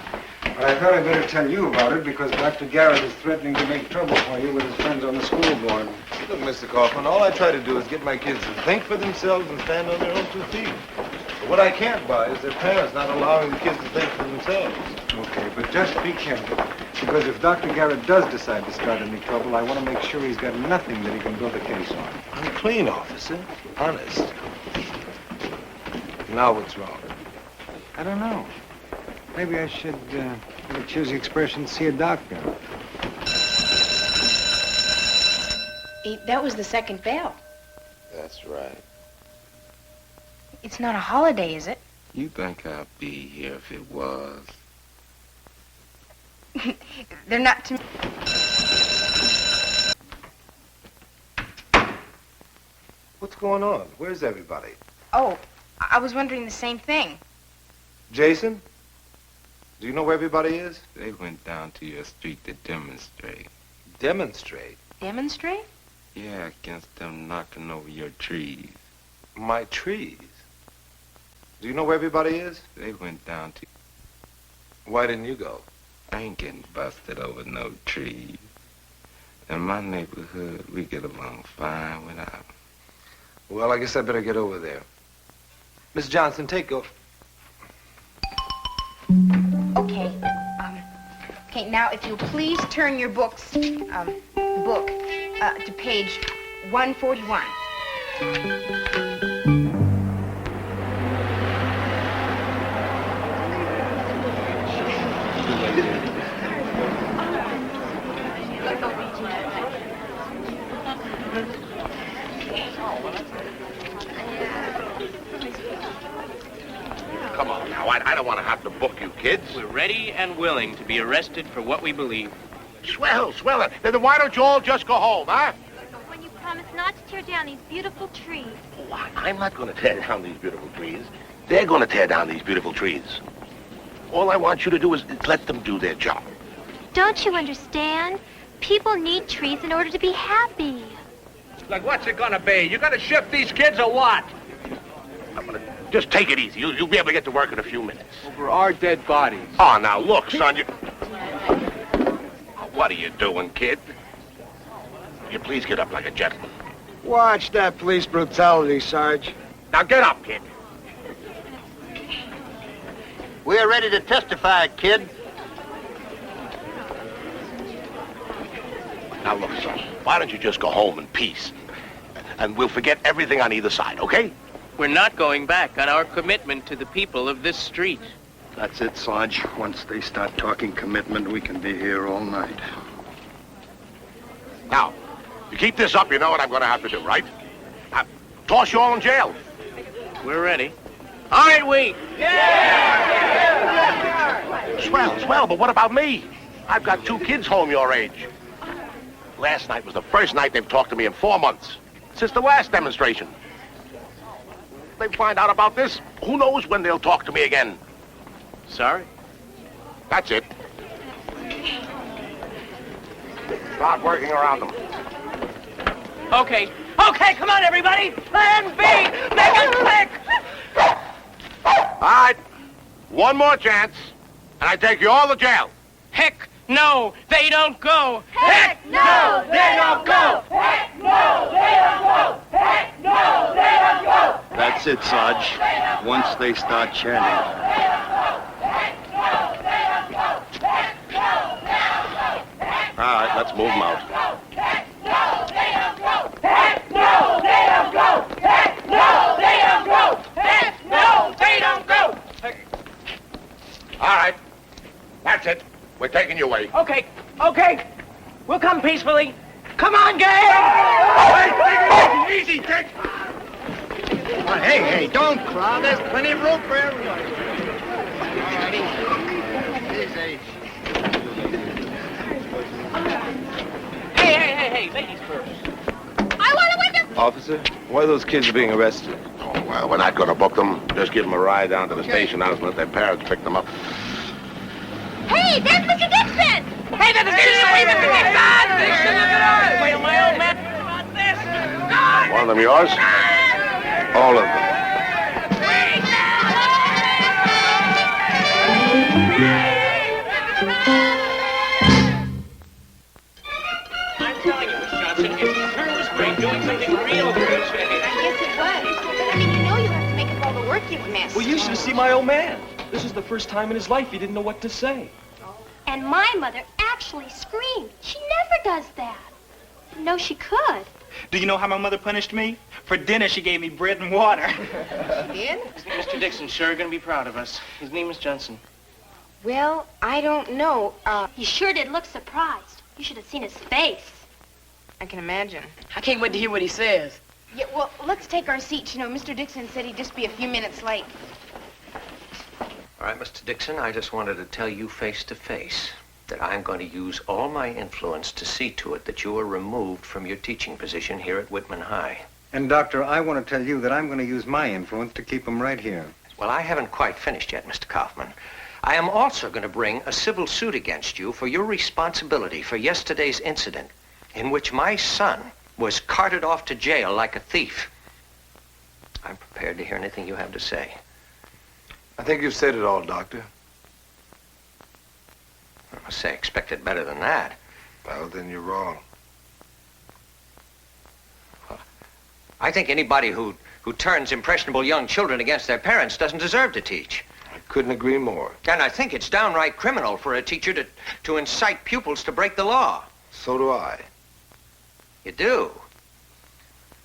But I thought I'd better tell you about it because Dr. Garrett is threatening to make trouble for you with his friends on the school board. Look, Mr. Kaufman, all I try to do is get my kids to think for themselves and stand on their own 2 feet. But what I can't buy is their parents not allowing the kids to think for themselves. Okay, but just be careful. Because if Dr. Garrett does decide to start any trouble, I want to make sure he's got nothing that he can build a case on. I'm clean, officer. Honest. Now what's wrong? I don't know. Maybe I should, choose the expression, see a doctor. That was the second bell. That's right. It's not a holiday, is it? You think I'd be here if it was? They're not to... What's going on? Where's everybody? Oh, I was wondering the same thing. Jason? Do you know where everybody is? They went down to your street to demonstrate. Demonstrate? Demonstrate? Yeah, against them knocking over your trees. My trees? Do you know where everybody is? They went down to... Why didn't you go? I ain't getting busted over no trees. In my neighborhood, we get along fine without them. Well, I guess I better get over there. Miss Johnson, take over. Okay. Okay, now if you'll please turn your book to page 141. Come on now, I don't want to have to book you kids. We're ready and willing to be arrested for what we believe. Swell. Then why don't you all just go home, huh? When you promise not to tear down these beautiful trees. Why, I'm not going to tear down these beautiful trees. They're going to tear down these beautiful trees. All I want you to do is let them do their job. Don't you understand? People need trees in order to be happy. Like, what's it going to be? You going to shift these kids or what? I'm going to just take it easy. You'll be able to get to work in a few minutes. Over our dead bodies. Oh, now, look, son, you... What are you doing, kid? Will you please get up like a gentleman? Watch that police brutality, Sarge. Now, get up, kid. We're ready to testify, kid. Now, look, son, why don't you just go home in peace? And we'll forget everything on either side, okay? We're not going back on our commitment to the people of this street. That's it, Sarge. Once they start talking commitment, we can be here all night. Now, you keep this up, you know what I'm going to have to do, right? Toss you all in jail. We're ready. Aren't we? Swell, but what about me? I've got 2 kids home your age. Last night was the first night they've talked to me in 4 months, since the last demonstration. They find out about this, who knows when they'll talk to me again. Sorry. That's it. Start working around them. Okay, come on, everybody! Plan B! Make it quick! All right, one more chance, and I take you all to jail. Heck no, they don't go. Heck no, they don't go. Heck no, they don't go. Heck no, they don't go. That's it, Sarge. Once they start chanting. All right, let's move them out. Heck no, they don't go. Heck no, they don't go. Heck no, they don't go. Heck no, they don't go. All right, that's it. We're taking you away. Okay, okay. We'll come peacefully. Come on, gang! Easy, Dick. Hey, don't crowd. There's plenty of room for everybody. Hey, ladies first. I want to win the... Officer, why are those kids being arrested? Oh, well, we're not going to book them. Just give them a ride down to the station house and let their parents pick them up. Hey, there's Mr. Dixon! Hey, that's Mr. Dixon! Look at us! Wait, my old man about this. One of them yours? All of them. I'm telling you, Miss Johnson, if the turn was great, doing something real good. Yes, it was. But I mean, you know you have to make up all the work you've missed. Well, you should have seen my old man. This is the first time in his life he didn't know what to say. And my mother actually screamed. She never does that. No, she could. Do you know how my mother punished me? For dinner, she gave me bread and water. She did? Mr. Dixon's sure going to be proud of us. His name is Johnson. Well, I don't know. He sure did look surprised. You should have seen his face. I can imagine. I can't wait to hear what he says. Yeah, well, let's take our seats. You know, Mr. Dixon said he'd just be a few minutes late. All right, Mr. Dixon, I just wanted to tell you face to face that I'm going to use all my influence to see to it that you are removed from your teaching position here at Whitman High. And, Doctor, I want to tell you that I'm going to use my influence to keep him right here. Well, I haven't quite finished yet, Mr. Kaufman. I am also going to bring a civil suit against you for your responsibility for yesterday's incident in which my son was carted off to jail like a thief. I'm prepared to hear anything you have to say. I think you've said it all, Doctor. I must say, I expected better than that. Well, then you're wrong. I think anybody who turns impressionable young children against their parents doesn't deserve to teach. I couldn't agree more. And I think it's downright criminal for a teacher to incite pupils to break the law. So do I. You do?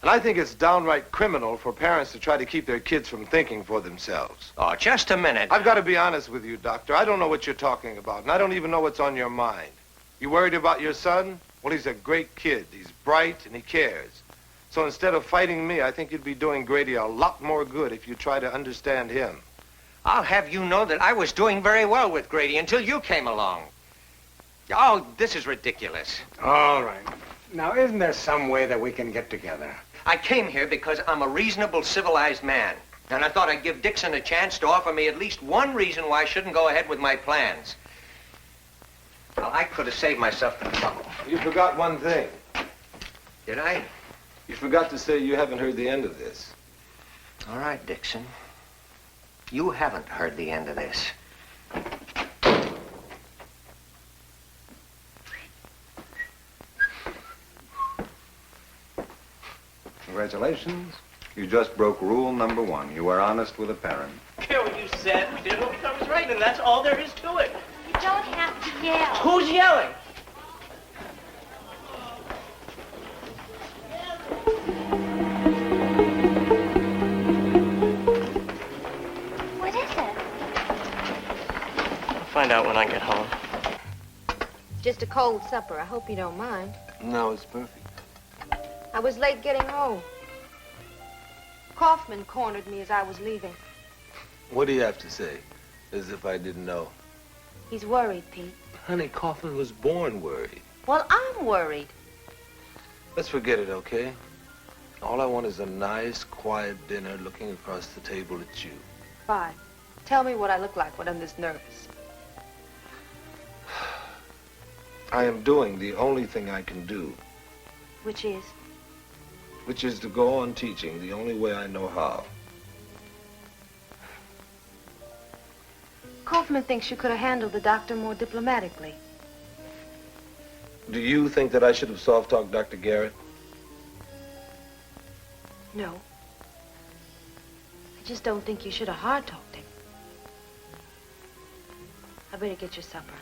And I think it's downright criminal for parents to try to keep their kids from thinking for themselves. Oh, just a minute. I've got to be honest with you, Doctor. I don't know what you're talking about, and I don't even know what's on your mind. You worried about your son? Well, he's a great kid. He's bright, and he cares. So instead of fighting me, I think you'd be doing Grady a lot more good if you try to understand him. I'll have you know that I was doing very well with Grady until you came along. Oh, this is ridiculous. All right. Now, isn't there some way that we can get together? I came here because I'm a reasonable, civilized man. And I thought I'd give Dixon a chance to offer me at least one reason why I shouldn't go ahead with my plans. Well, I could have saved myself the trouble. You forgot one thing. Did I? You forgot to say you haven't heard the end of this. All right, Dixon. You haven't heard the end of this. Congratulations. You just broke rule number 1. You were honest with a parent. Care what you said. We did what we thought was right, and that's all there is to it. You don't have to yell. Who's yelling? What is it? I'll find out when I get home. Just a cold supper. I hope you don't mind. No, it's perfect. I was late getting home. Kaufman cornered me as I was leaving. What do you have to say? As if I didn't know. He's worried, Pete. Honey, Kaufman was born worried. Well, I'm worried. Let's forget it, okay? All I want is a nice, quiet dinner looking across the table at you. Fine. Tell me what I look like when I'm this nervous. I am doing the only thing I can do, Which is? which is to go on teaching the only way I know how. Kaufman thinks you could have handled the doctor more diplomatically. Do you think that I should have soft-talked Dr. Garrett? No. I just don't think you should have hard-talked him. I better get your supper.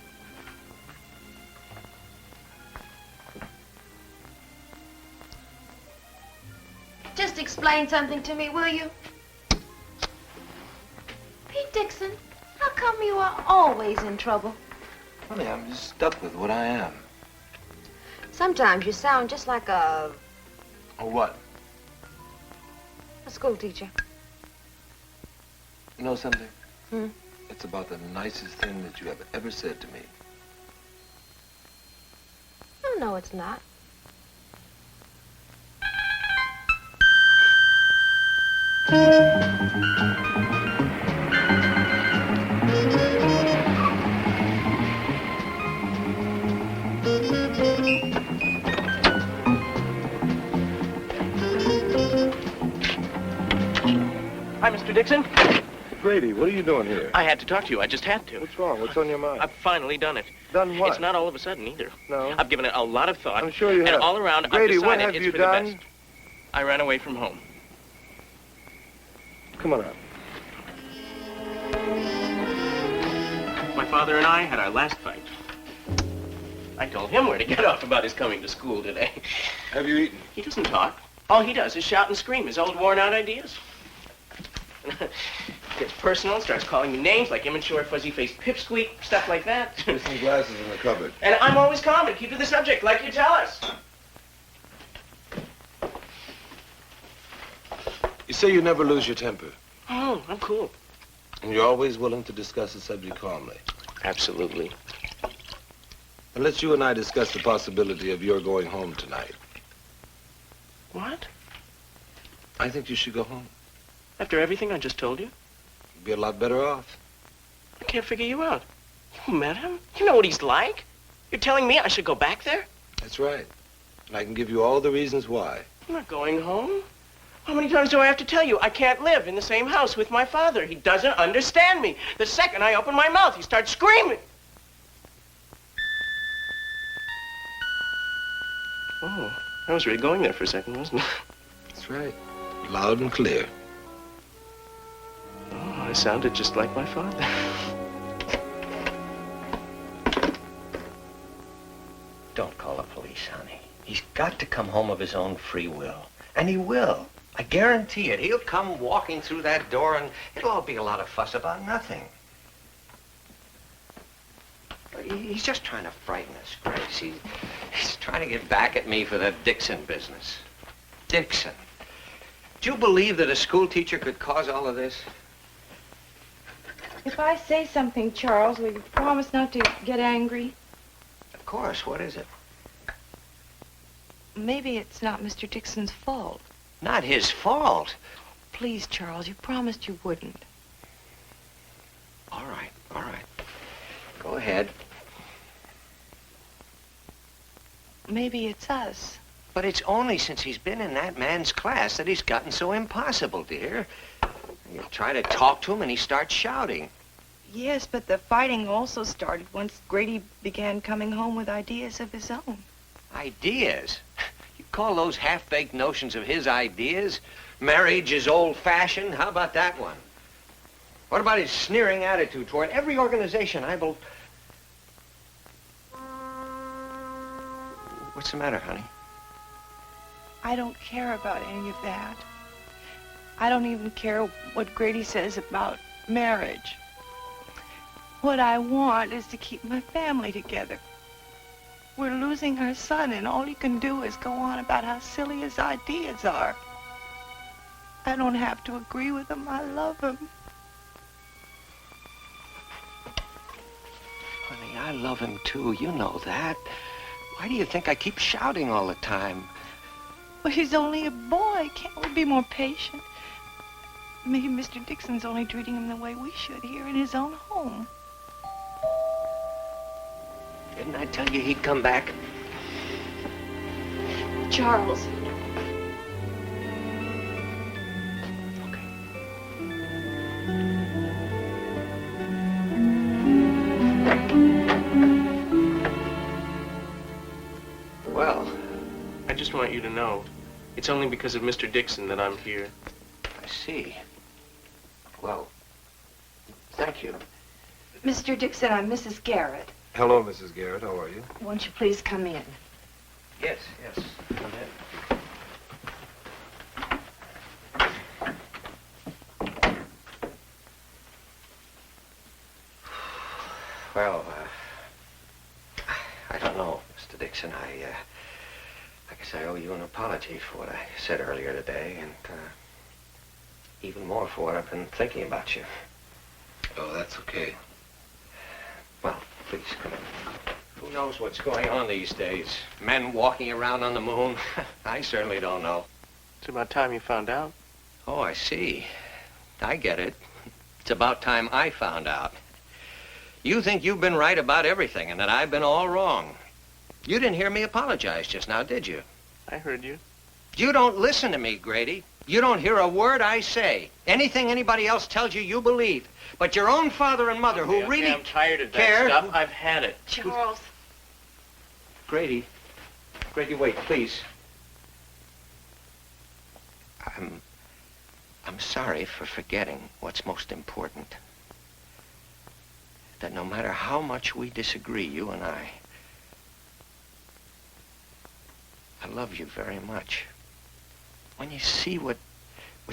Just explain something to me, will you? Pete Dixon, how come you are always in trouble? Honey, I'm just stuck with what I am. Sometimes you sound just like a Or what? school teacher. You know something? Hmm? It's about the nicest thing that you have ever said to me. Oh, no, it's not. Hi, Mr. Dixon. Grady, what are you doing here? I had to talk to you. I just had to. What's wrong? What's on your mind? I've finally done it. Done what? It's not all of a sudden either. No. I've given it a lot of thought. I'm sure you and have. all around, Grady, I've what decided have it's you for done? the best. I ran away from home. Come on out. My father and I had our last fight. I told him where to get off about his coming to school today. Have you eaten? He doesn't talk. All he does is shout and scream his old worn-out ideas. Gets personal, starts calling me names like immature, fuzzy-faced pipsqueak, stuff like that. There's some glasses in the cupboard. And I'm always calm and keep to the subject, like you tell us. You say you never lose your temper, Oh, I'm cool. and you're always willing to discuss the subject calmly. Absolutely. And let's you and I discuss the possibility of your going home tonight. What? I think you should go home. After everything I just told you? You'd be a lot better off. I can't figure you out. You met him? You know what he's like? You're telling me I should go back there? That's right. And I can give you all the reasons why. I'm not going home. How many times do I have to tell you I can't live in the same house with my father? He doesn't understand me. The second I open my mouth, he starts screaming. Oh, I was really going there for a second, wasn't I? That's right. Loud and clear. Oh, I sounded just like my father. Don't call the police, honey. He's got to come home of his own free will. And he will. I guarantee it. He'll come walking through that door and it'll all be a lot of fuss about nothing. He's just trying to frighten us, Grace. He's trying to get back at me for that Dixon business. Dixon. Do you believe that a school teacher could cause all of this? If I say something, Charles, will you promise not to get angry? Of course. What is it? Maybe it's not Mr. Dixon's fault. Not his fault. Please, Charles, you promised you wouldn't. All right, all right. Go ahead. Maybe it's us. But it's only since he's been in that man's class that he's gotten so impossible, dear. You try to talk to him and he starts shouting. Yes, but the fighting also started once Grady began coming home with ideas of his own. Ideas? You call those half-baked notions of his ideas? Marriage is old-fashioned? How about that one? What about his sneering attitude toward every organization I belong? What's the matter, honey? I don't care about any of that. I don't even care what Grady says about marriage. What I want is to keep my family together. We're losing our son, and all you can do is go on about how silly his ideas are. I don't have to agree with him. I love him. Honey, I love him too. You know that. Why do you think I keep shouting all the time? Well, he's only a boy. Can't we be more patient? Maybe Mr. Dixon's only treating him the way we should here in his own home. Didn't I tell you he'd come back? Charles. you to know. It's only because of Mr. Dixon that I'm here. I see. Well, thank you. Mr. Dixon, I'm Mrs. Garrett. Hello, Mrs. Garrett. How are you? Won't you please come in? Yes, yes. Come in. Well, I don't know, Mr. Dixon. I guess I owe you an apology for what I said earlier today, and even more for what I've been thinking about you. Oh, that's okay. Well, please, come in. Who knows what's going on these days? Men walking around on the moon? I certainly don't know. It's about time you found out. Oh, I see. I get it. It's about time I found out. You think you've been right about everything and that I've been all wrong. You didn't hear me apologize just now, did you? I heard you. You don't listen to me, Grady. You don't hear a word I say. Anything anybody else tells you, you believe. But your own father and mother, who really I'm tired of that care... stuff. I've had it. Charles. Grady. Grady, wait, please. I'm sorry for forgetting what's most important. That no matter how much we disagree, you and I love you very much. When you see what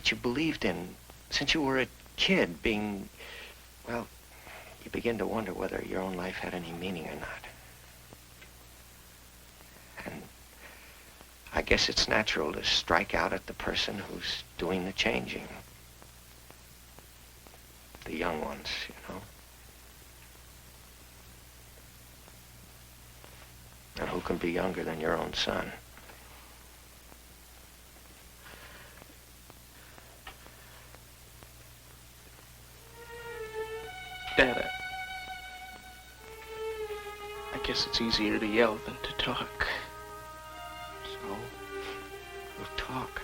you believed in since you were a kid being, well, you begin to wonder whether your own life had any meaning or not. And I guess it's natural to strike out at the person who's doing the changing. The young ones, you know. And who can be younger than your own son? Dad, I guess it's easier to yell than to talk. So, we'll talk.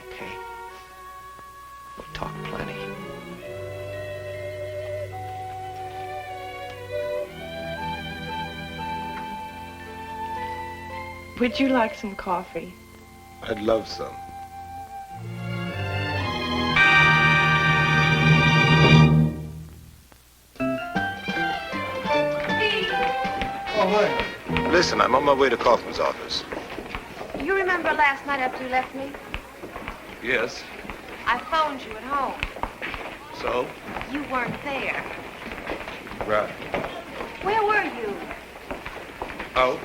Okay? We'll talk plenty. Would you like some coffee? I'd love some. Listen, I'm on my way to Kaufman's office. You remember last night after you left me? Yes. I phoned you at home. So? You weren't there. Right. Where were you? Out.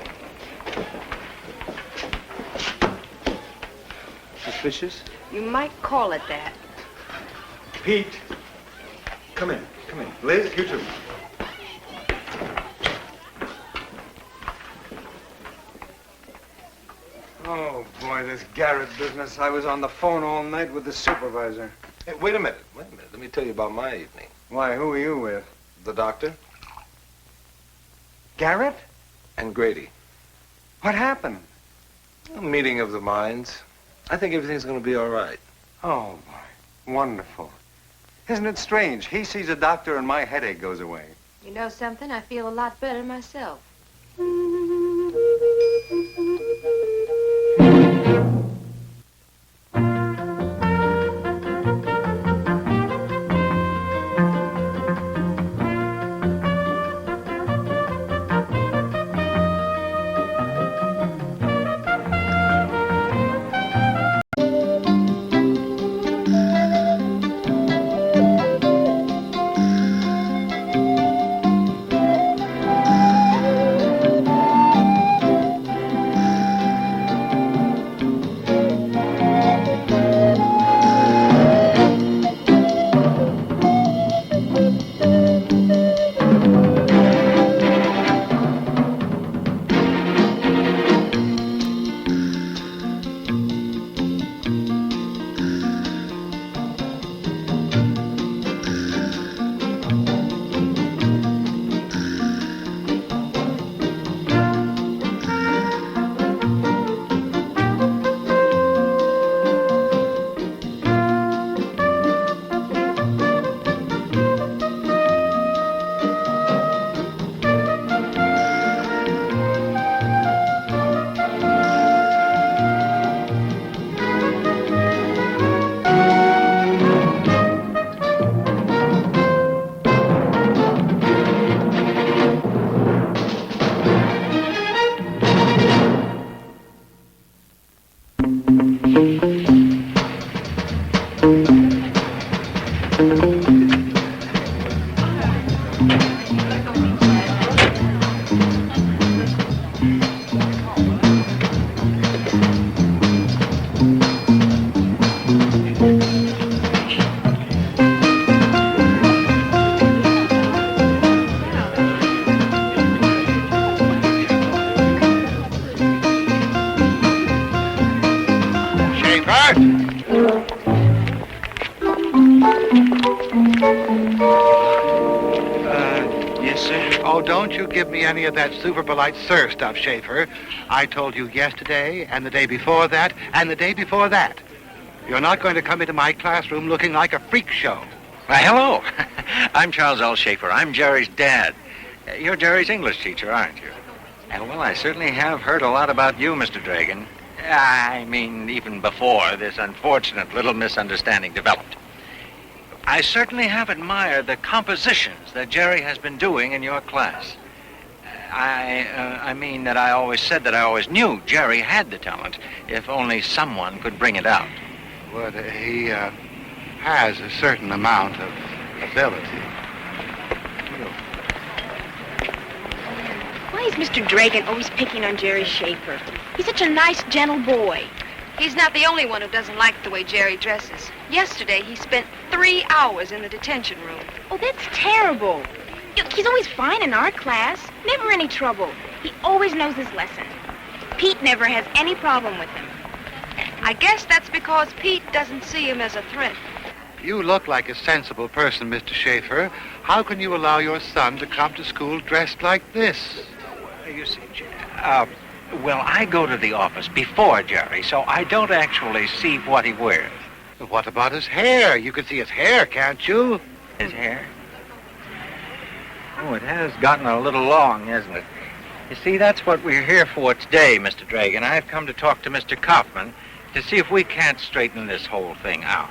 Suspicious? You might call it that. Pete, come in, come in. Liz, you too. Oh, boy, this Garrett business. I was on the phone all night with the supervisor. Hey, wait a minute. Let me tell you about my evening. Why, who were you with? The doctor Garrett? and Grady. What happened? A meeting of the minds. I think everything's going to be all right. Oh, boy, wonderful. Isn't it strange? He sees a doctor and my headache goes away. You know something? I feel a lot better myself. Yes, sir? Oh, don't you give me any of that super polite sir stuff, Schaefer. I told you yesterday, and the day before that, and the day before that. You're not going to come into my classroom looking like a freak show. Why, hello. I'm Charles L. Schaefer. I'm Jerry's dad. You're Jerry's English teacher, aren't you? Well, I certainly have heard a lot about you, Mr. Dragon. I mean, even before this unfortunate little misunderstanding developed. I certainly have admired the compositions that Jerry has been doing in your class. I mean that I always said that I always knew Jerry had the talent, if only someone could bring it out. Well, he has a certain amount of ability. Why is Mr. Dragon always picking on Jerry Schaefer? He's such a nice, gentle boy. He's not the only one who doesn't like the way Jerry dresses. Yesterday, he spent 3 hours in the detention room. Oh, that's terrible. He's always fine in our class. Never any trouble. He always knows his lesson. Pete never has any problem with him. I guess that's because Pete doesn't see him as a threat. You look like a sensible person, Mr. Schaefer. How can you allow your son to come to school dressed like this? You see, well, I go to the office before Jerry, so I don't actually see what he wears. What about his hair? You can see his hair, can't you? His hair? Oh, it has gotten a little long, hasn't it? You see, that's what we're here for today, Mr. Dragon. I've come to talk to Mr. Kaufman to see if we can't straighten this whole thing out.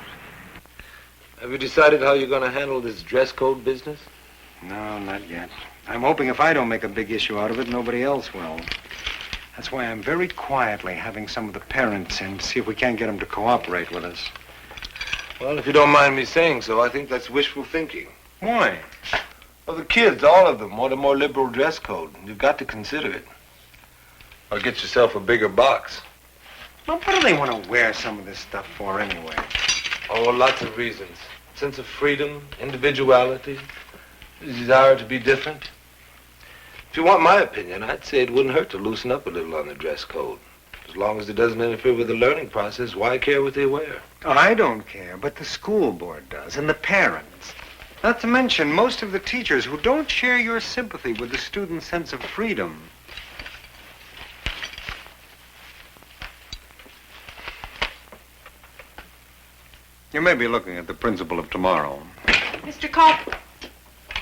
Have you decided how you're going to handle this dress code business? No, not yet. I'm hoping if I don't make a big issue out of it, nobody else will. That's why I'm very quietly having some of the parents in to see if we can't get them to cooperate with us. Well, if you don't mind me saying so, I think that's wishful thinking. Why? Well, the kids, all of them, want a more liberal dress code. You've got to consider it. Or get yourself a bigger box. Well, what do they want to wear some of this stuff for anyway? Oh, lots of reasons. Sense of freedom, individuality, desire to be different. If you want my opinion, I'd say it wouldn't hurt to loosen up a little on the dress code. As long as it doesn't interfere with the learning process, why care what they wear? Oh, I don't care, but the school board does, and the parents. Not to mention most of the teachers who don't share your sympathy with the students' sense of freedom. You may be looking at the principal of tomorrow. Mr. Kaufman.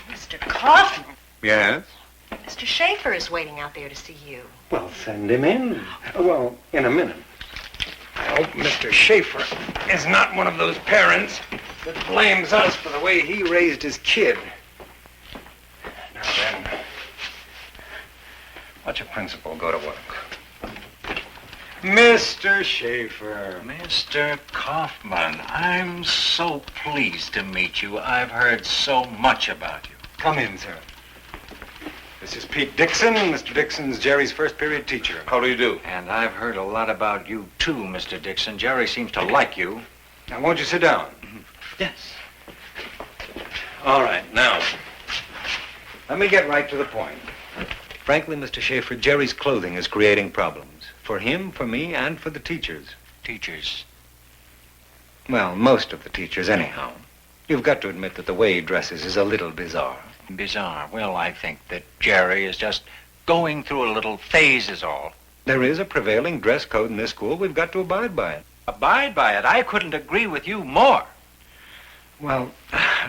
Mr. Kaufman? Yes? Mr. Schaefer is waiting out there to see you. Well, send him in. Well, in a minute. I hope Mr. Schaefer is not one of those parents that blames us for the way he raised his kid. Now then, watch your principal go to work. Mr. Schaefer. Mr. Kaufman, I'm so pleased to meet you. I've heard so much about you. Come in, sir. This is Pete Dixon. Mr. Dixon's Jerry's first period teacher. How do you do? And I've heard a lot about you, too, Mr. Dixon. Jerry seems to like you. Now, won't you sit down? Yes. All right, now, let me get right to the point. Frankly, Mr. Schaefer, Jerry's clothing is creating problems. For him, for me, and for the teachers. Teachers? Well, most of the teachers, anyhow. You've got to admit that the way he dresses is a little bizarre. Bizarre. Well, I think that Jerry is just going through a little phase is all. There is a prevailing dress code in this school. We've got to abide by it. Abide by it? I couldn't agree with you more. Well,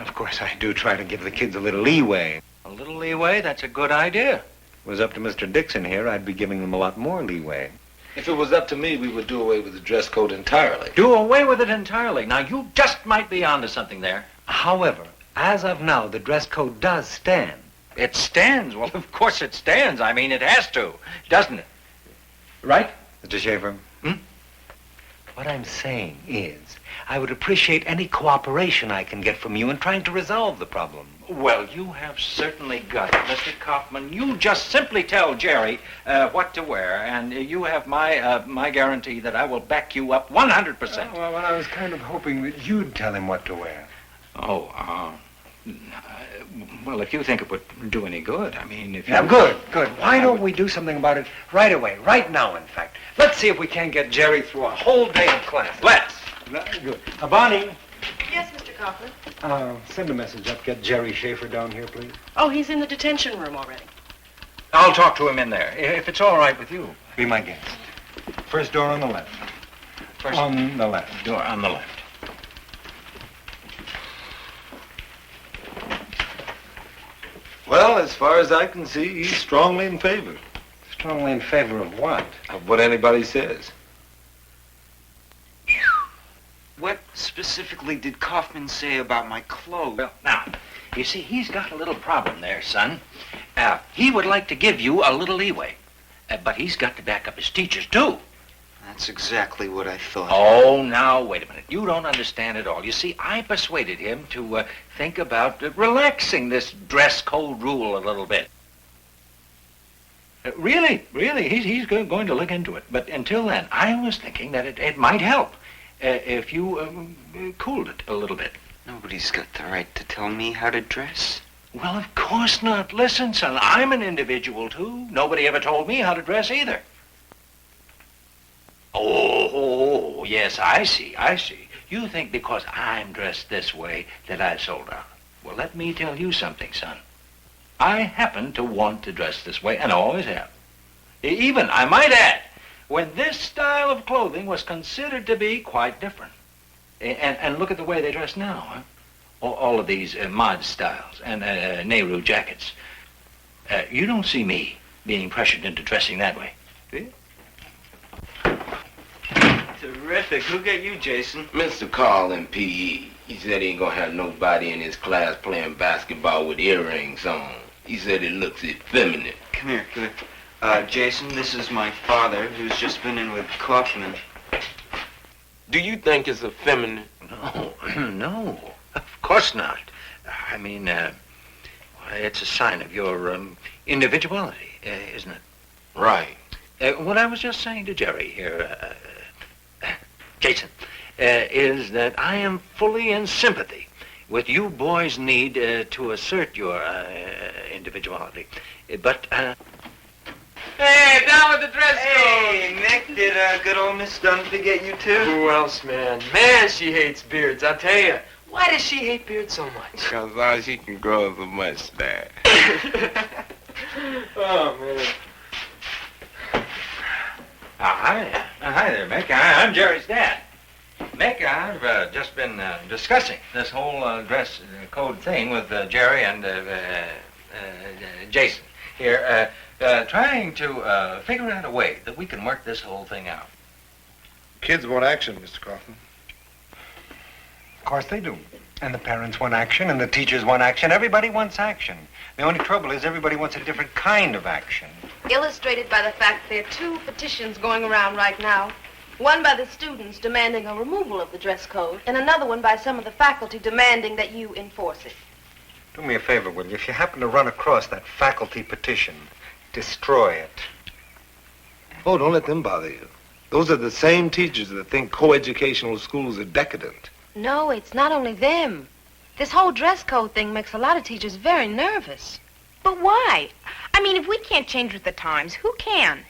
of course, I do try to give the kids a little leeway. A little leeway? That's a good idea. If it was up to Mr. Dixon here, I'd be giving them a lot more leeway. If it was up to me, we would do away with the dress code entirely. Do away with it entirely. Now, you just might be onto something there. However, as of now, the dress code does stand. It stands? Well, of course it stands. I mean, it has to, doesn't it? Right? Mr. Schaefer? What I'm saying is I would appreciate any cooperation I can get from you in trying to resolve the problem. Well, you have certainly got it, Mr. Kaufman. You just simply tell Jerry what to wear, and you have my guarantee that I will back you up 100%. Well, I was kind of hoping that you'd tell him what to wear. Oh, well, if you think it would do any good, I mean, if you... Yeah, good. Why don't we do something about it right away, right now, in fact? Let's see if we can't get Jerry through a whole day of class. Let's. Good. Bonnie, Yes, Mr. Kaufman. send a message up. Get Jerry Schaefer down here, please. Oh, he's in the detention room already. I'll talk to him in there, if it's all right with you. Be my guest. First door on the left. First on the left. door on the left. Well, as far as I can see, he's strongly in favor. Strongly in favor of what? Of what anybody says. What specifically did Kaufman say about my clothes? Well, now, you see, he's got a little problem there, son. He would like to give you a little leeway, but he's got to back up his teachers, too. That's exactly what I thought. Oh, now, wait a minute. You don't understand at all. You see, I persuaded him to think about relaxing this dress code rule a little bit. Really, he's going to look into it. But until then, I was thinking that it might help if you cooled it a little bit. Nobody's got the right to tell me how to dress. Well, of course not. Listen, son, I'm an individual, too. Nobody ever told me how to dress either. Oh, yes, I see. You think because I'm dressed this way that I've sold out. Well, let me tell you something, son. I happen to want to dress this way, and always have. Even, I might add, when this style of clothing was considered to be quite different. And look at the way they dress now, huh? All of these mod styles and Nehru jackets. You don't see me being pressured into dressing that way, do you? Terrific. Who got you, Jason? Mr. Carl in P.E. He said he ain't gonna have nobody in his class playing basketball with earrings on. He said it looks effeminate. Come here. Jason, this is my father, who's just been in with Kaufman. Do you think it's effeminate? No, of course not. I mean, it's a sign of your individuality, isn't it? Right. What I was just saying to Jerry here, Jason, is that I am fully in sympathy with you boys' need to assert your individuality. But, Hey, down with the dress code! Hey, Nick, did good old Miss Dunn forget you too? Who else, man? Man, she hates beards, I'll tell you. Why does she hate beards so much? Because all she can grow is a mustache. Oh, man. Hi there, Mick. I'm Jerry's dad. Mick, I've just been discussing this whole dress code thing with Jerry and Jason here, trying to figure out a way that we can work this whole thing out. Kids want action, Mr. Kaufman. Of course they do. And the parents want action, and the teachers want action. Everybody wants action. The only trouble is everybody wants a different kind of action. Illustrated by the fact that there are 2 petitions going around right now. One by the students demanding a removal of the dress code, and another one by some of the faculty demanding that you enforce it. Do me a favor, will you? If you happen to run across that faculty petition, destroy it. Oh, don't let them bother you. Those are the same teachers that think coeducational schools are decadent. No, it's not only them. This whole dress code thing makes a lot of teachers very nervous. But why? I mean, if we can't change with the times, who can?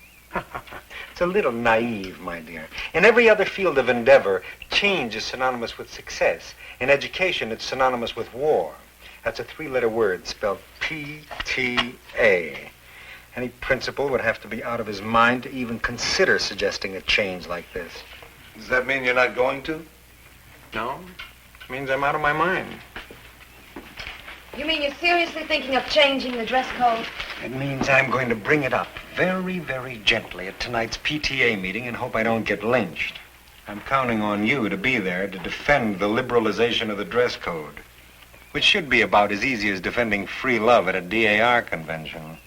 It's a little naive, my dear. In every other field of endeavor, change is synonymous with success. In education, it's synonymous with war. That's a 3-letter word spelled P-T-A. Any principal would have to be out of his mind to even consider suggesting a change like this. Does that mean you're not going to? No. It means I'm out of my mind. You mean you're seriously thinking of changing the dress code? It means I'm going to bring it up very, very gently at tonight's PTA meeting and hope I don't get lynched. I'm counting on you to be there to defend the liberalization of the dress code, which should be about as easy as defending free love at a DAR convention.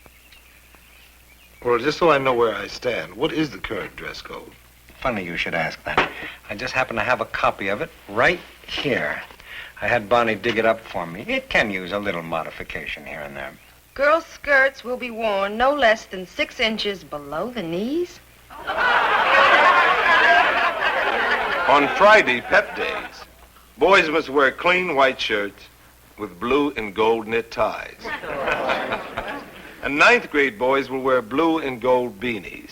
Well, just so I know where I stand, what is the current dress code? Funny you should ask that. I just happen to have a copy of it right here. I had Bonnie dig it up for me. It can use a little modification here and there. Girls' skirts will be worn no less than 6 inches below the knees. On Friday, pep days, boys must wear clean white shirts with blue and gold knit ties. And 9th grade boys will wear blue and gold beanies.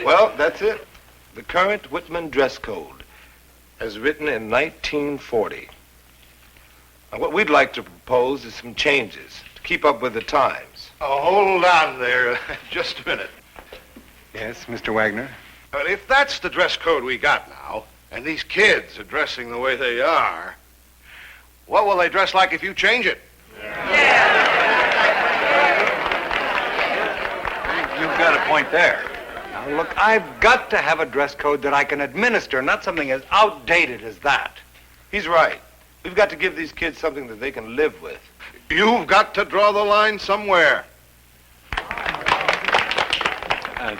Well, that's it. The current Whitman dress code, as written in 1940. Now, what we'd like to propose is some changes to keep up with the times. Oh, hold on there just a minute. Yes, Mr. Wagner? But if that's the dress code we got now, and these kids are dressing the way they are, what will they dress like if you change it? You've got a point there. Now, look, I've got to have a dress code that I can administer, not something as outdated as that. He's right. We've got to give these kids something that they can live with. You've got to draw the line somewhere.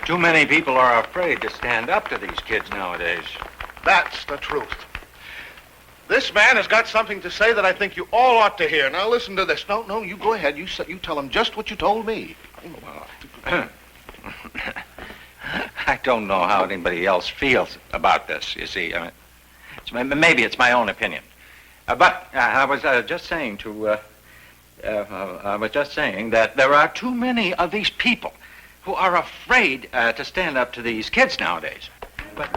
Too many people are afraid to stand up to these kids nowadays. That's the truth. This man has got something to say that I think you all ought to hear. Now listen to this. No, you go ahead. You tell him just what you told me. I don't know how anybody else feels about this, you see. Maybe it's my own opinion. But I was just saying that there are too many of these people who are afraid to stand up to these kids nowadays. But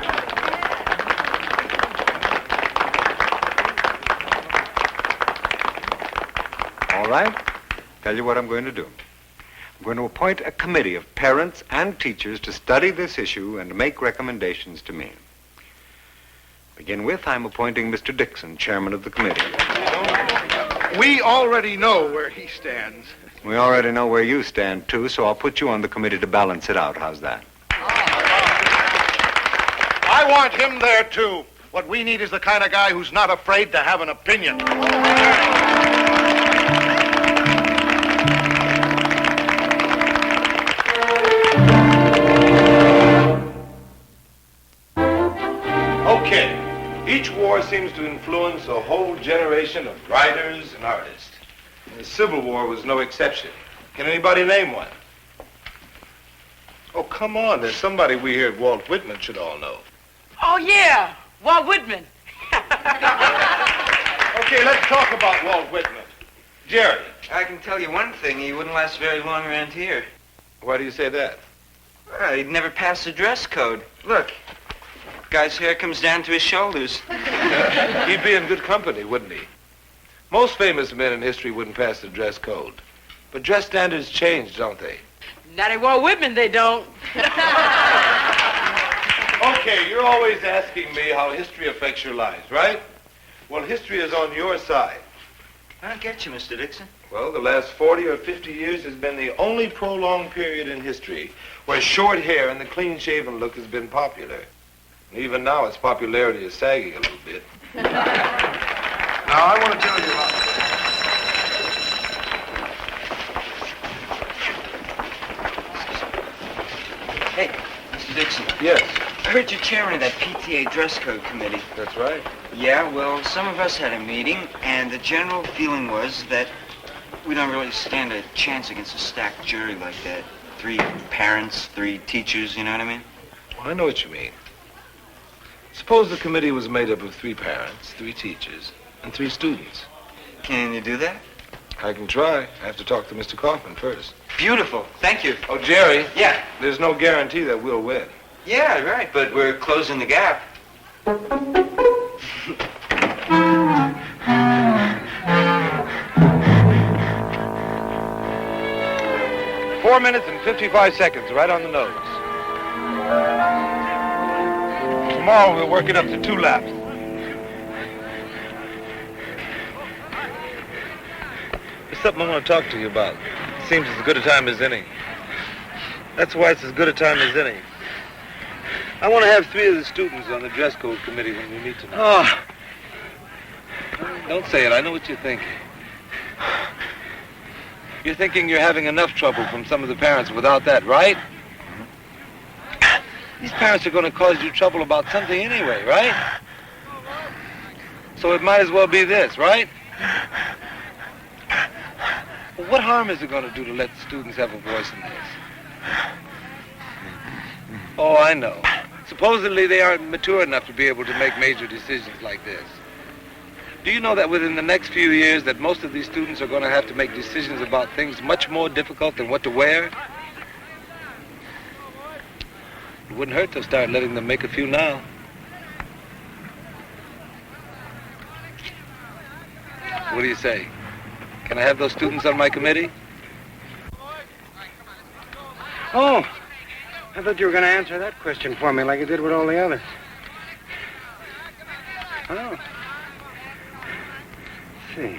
All right? Tell you what I'm going to do. I'm going to appoint a committee of parents and teachers to study this issue and make recommendations to me. Begin with, I'm appointing Mr. Dixon, chairman of the committee. We already know where he stands. We already know where you stand, too, so I'll put you on the committee to balance it out. How's that? I want him there, too. What we need is the kind of guy who's not afraid to have an opinion. Okay. Each war seems to influence a whole generation of writers and artists. And the Civil War was no exception. Can anybody name one? Oh, come on. There's somebody we here at Walt Whitman should all know. Oh, yeah, Walt Whitman. Okay, let's talk about Walt Whitman. Jerry. I can tell you one thing. He wouldn't last very long around here. Why do you say that? Well, he'd never pass the dress code. Look, guy's hair comes down to his shoulders. He'd be in good company, wouldn't he? Most famous men in history wouldn't pass the dress code. But dress standards change, don't they? Not at Walt Whitman, they don't. Okay, you're always asking me how history affects your lives, right? Well, history is on your side. I don't get you, Mr. Dixon. Well, the last 40 or 50 years has been the only prolonged period in history where short hair and the clean-shaven look has been popular. And even now, its popularity is sagging a little bit. Now, I want to tell you about... Hey, Mr. Dixon. Yes. I heard you're chairman of that PTA dress code committee. That's right. Yeah, well, some of us had a meeting, and the general feeling was that we don't really stand a chance against a stacked jury like that. 3 parents, 3 teachers, you know what I mean? Well, I know what you mean. Suppose the committee was made up of 3 parents, 3 teachers, and 3 students. Can you do that? I can try. I have to talk to Mr. Kaufman first. Beautiful. Thank you. Oh, Jerry. Yeah. There's no guarantee that we'll win. Yeah, right, but we're closing the gap. 4 minutes and 55 seconds, right on the nose. Tomorrow we'll work it up to 2 laps. There's something I want to talk to you about. It seems as good a time as any. That's why it's as good a time as any. I want to have 3 of the students on the dress code committee when we meet tonight. Oh. Don't say it. I know what you're thinking. You're thinking you're having enough trouble from some of the parents without that, right? These parents are going to cause you trouble about something anyway, right? So it might as well be this, right? Well, what harm is it going to do to let the students have a voice in this? Oh, I know. Supposedly they aren't mature enough to be able to make major decisions like this. Do you know that within the next few years that most of these students are going to have to make decisions about things much more difficult than what to wear? It wouldn't hurt to start letting them make a few now. What do you say? Can I have those students on my committee? Oh, I thought you were going to answer that question for me like you did with all the others. Oh. Let's see.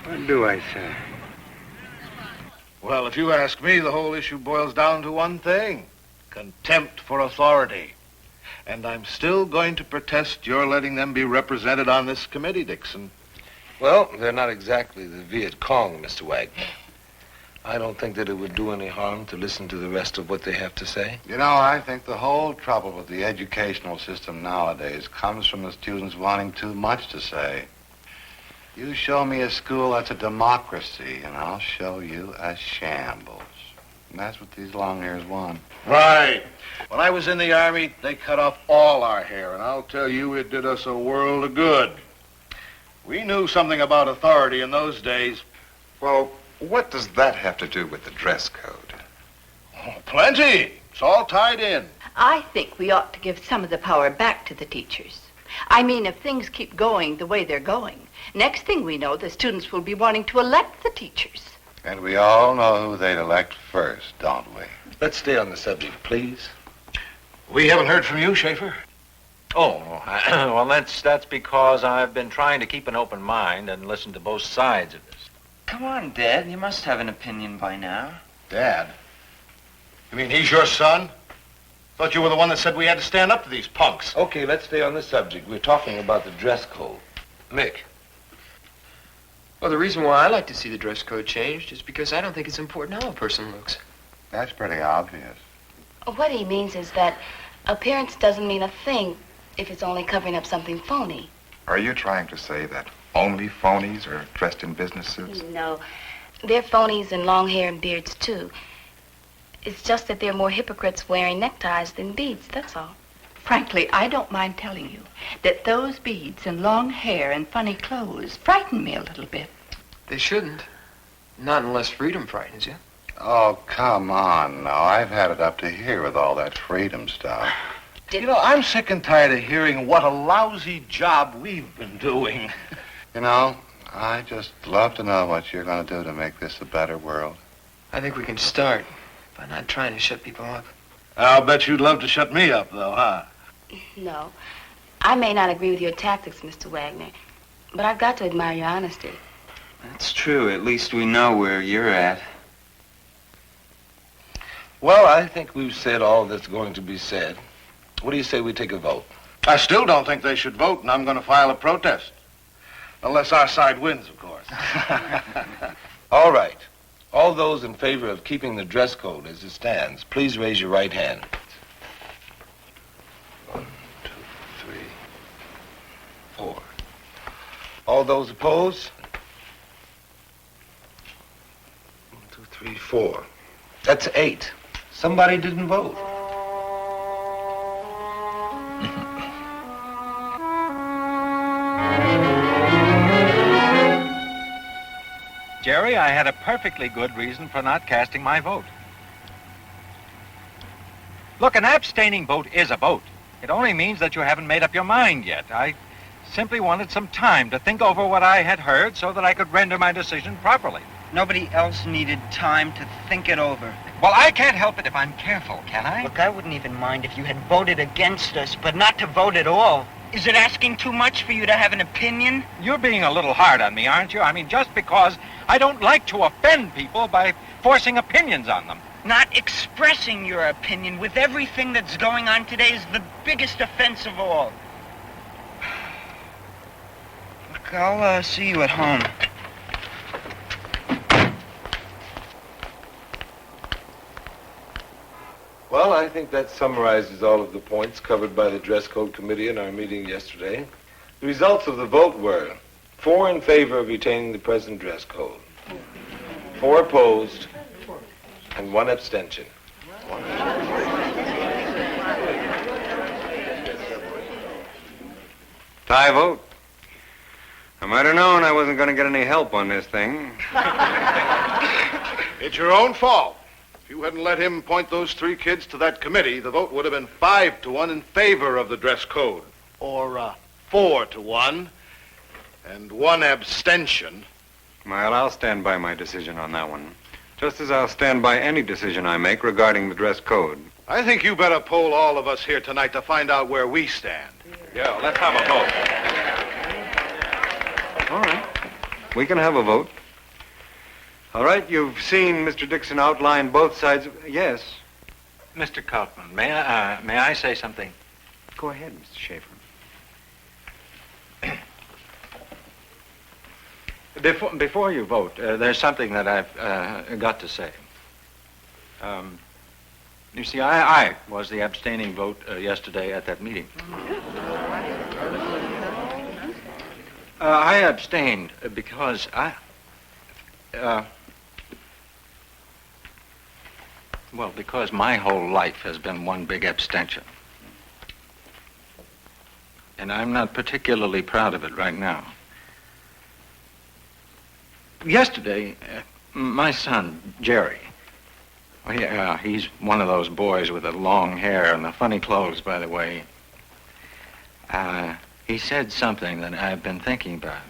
What do I say? Well, if you ask me, the whole issue boils down to one thing. Contempt for authority. And I'm still going to protest your letting them be represented on this committee, Dixon. Well, they're not exactly the Viet Cong, Mr. Wagner. I don't think that it would do any harm to listen to the rest of what they have to say. You know, I think the whole trouble with the educational system nowadays comes from the students wanting too much to say. You show me a school that's a democracy, and I'll show you a shambles. And that's what these long hairs want. Right. When I was in the Army, they cut off all our hair, and I'll tell you, it did us a world of good. We knew something about authority in those days. Well, what does that have to do with the dress code? Oh, plenty. It's all tied in. I think we ought to give some of the power back to the teachers. I mean, if things keep going the way they're going, next thing we know, the students will be wanting to elect the teachers. And we all know who they'd elect first, don't we? Let's stay on the subject, please. We haven't heard from you, Schaefer. Oh, well, that's because I've been trying to keep an open mind and listen to both sides of this. Come on, Dad. You must have an opinion by now. Dad? You mean he's your son? Thought you were the one that said we had to stand up to these punks. Okay, let's stay on the subject. We're talking about the dress code. Mick. Well, the reason why I like to see the dress code changed is because I don't think it's important how a person looks. That's pretty obvious. What he means is that appearance doesn't mean a thing if it's only covering up something phony. Are you trying to say that only phonies are dressed in business suits? No, they're phonies in long hair and beards, too. It's just that they're more hypocrites wearing neckties than beads, that's all. Frankly, I don't mind telling you that those beads and long hair and funny clothes frighten me a little bit. They shouldn't. Not unless freedom frightens you. Oh, come on now. I've had it up to here with all that freedom stuff. You know, I'm sick and tired of hearing what a lousy job we've been doing. You know, I just love to know what you're going to do to make this a better world. I think we can start by not trying to shut people up. I'll bet you'd love to shut me up, though, huh? No, I may not agree with your tactics, Mr. Wagner, but I've got to admire your honesty. That's true. At least we know where you're at. Well, I think we've said all that's going to be said. What do you say we take a vote? I still don't think they should vote, and I'm going to file a protest. Unless our side wins, of course. All right. All those in favor of keeping the dress code as it stands, please raise your right hand. 1, 2, 3, 4. All those opposed? 1, 2, 3, 4. That's 8. Somebody didn't vote. Jerry, I had a perfectly good reason for not casting my vote. Look, an abstaining vote is a vote. It only means that you haven't made up your mind yet. I simply wanted some time to think over what I had heard so that I could render my decision properly. Nobody else needed time to think it over. Well, I can't help it if I'm careful, can I? Look, I wouldn't even mind if you had voted against us, but not to vote at all. Is it asking too much for you to have an opinion? You're being a little hard on me, aren't you? I mean, just because I don't like to offend people by forcing opinions on them. Not expressing your opinion with everything that's going on today is the biggest offense of all. Look, I'll see you at home. Well, I think that summarizes all of the points covered by the Dress Code Committee in our meeting yesterday. The results of the vote were 4 in favor of retaining the present dress code, 4 opposed, and 1 abstention. Tie vote. I might have known I wasn't going to get any help on this thing. It's your own fault. If you hadn't let him point those 3 kids to that committee, the vote would have been 5-1 in favor of the dress code. Or 4-1. And 1 abstention. Well, I'll stand by my decision on that one. Just as I'll stand by any decision I make regarding the dress code. I think you better poll all of us here tonight to find out where we stand. Yeah, let's have a vote. All right. We can have a vote. All right, you've seen Mr. Dixon outline both sides of... Yes. Mr. Kaufman, may I say something? Go ahead, Mr. Schaefer. Before you vote, there's something that I've got to say. You see, I was the abstaining vote yesterday at that meeting. I abstained because because my whole life has been one big abstention. And I'm not particularly proud of it right now. Yesterday, my son, Jerry, he's one of those boys with the long hair and the funny clothes, by the way. He said something that I've been thinking about.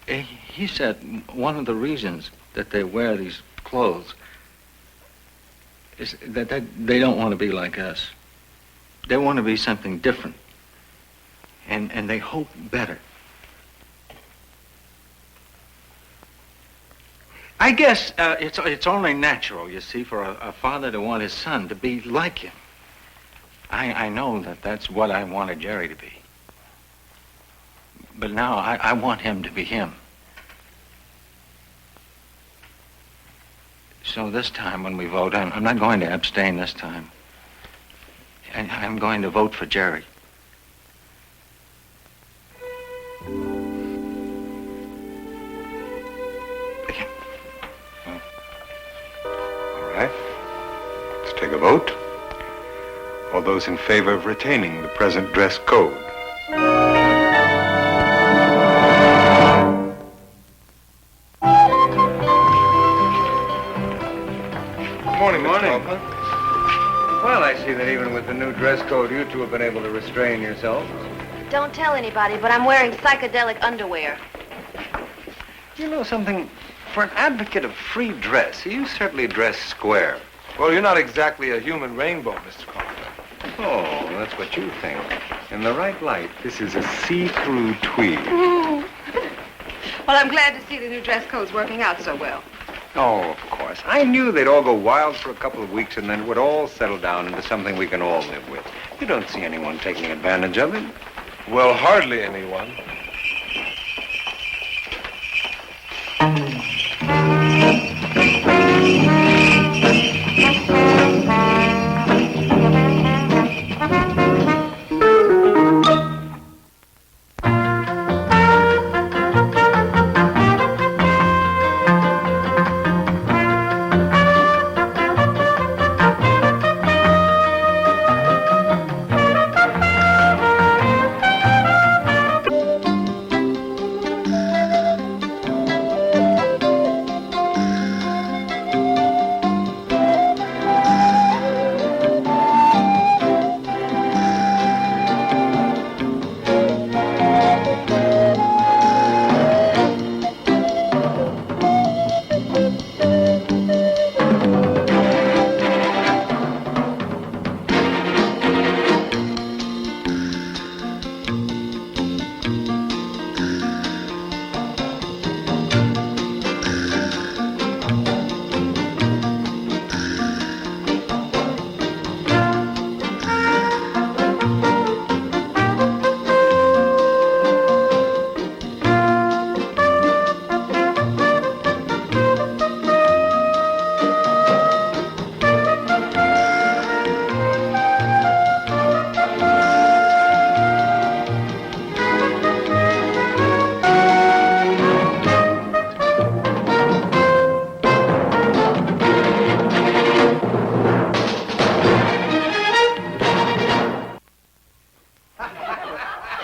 He said one of the reasons that they wear these clothes is that they don't want to be like us. They want to be something different. And they hope better. I guess it's only natural, you see, for a father to want his son to be like him. I know that's what I wanted Jerry to be. But now I want him to be him. So this time when we vote, I'm not going to abstain this time. I'm going to vote for Jerry. All right. Let's take a vote. All those in favor of retaining the present dress code. Morning, Kaufman. Well, I see that even with the new dress code, you two have been able to restrain yourselves. Don't tell anybody, but I'm wearing psychedelic underwear. You know something? For an advocate of free dress, you certainly dress square. Well, you're not exactly a human rainbow, Mr. Kaufman. Oh, that's what you think. In the right light, this is a see-through tweed. Well, I'm glad to see the new dress code's working out so well. Oh, of course. I knew they'd all go wild for a couple of weeks and then it would all settle down into something we can all live with. You don't see anyone taking advantage of it. Well, hardly anyone.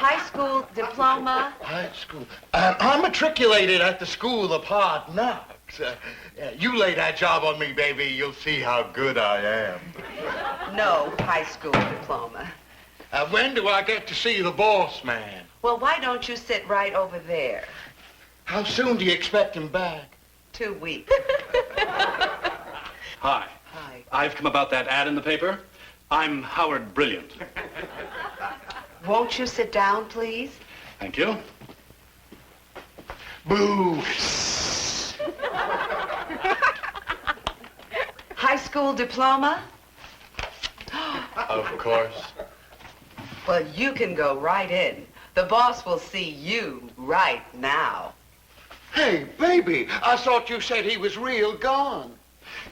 high school diploma. High school. I'm matriculated at the School of Hard Knocks. You lay that job on me, baby. You'll see how good I am. No high school diploma. When do I get to see the boss man? Well, why don't you sit right over there? How soon do you expect him back? 2 weeks. Hi. Hi. I've come about that ad in the paper. I'm Howard Brilliant. Won't you sit down, please? Thank you. Boo! High school diploma? Of course. Well, you can go right in. The boss will see you right now. Hey, baby, I thought you said he was real gone.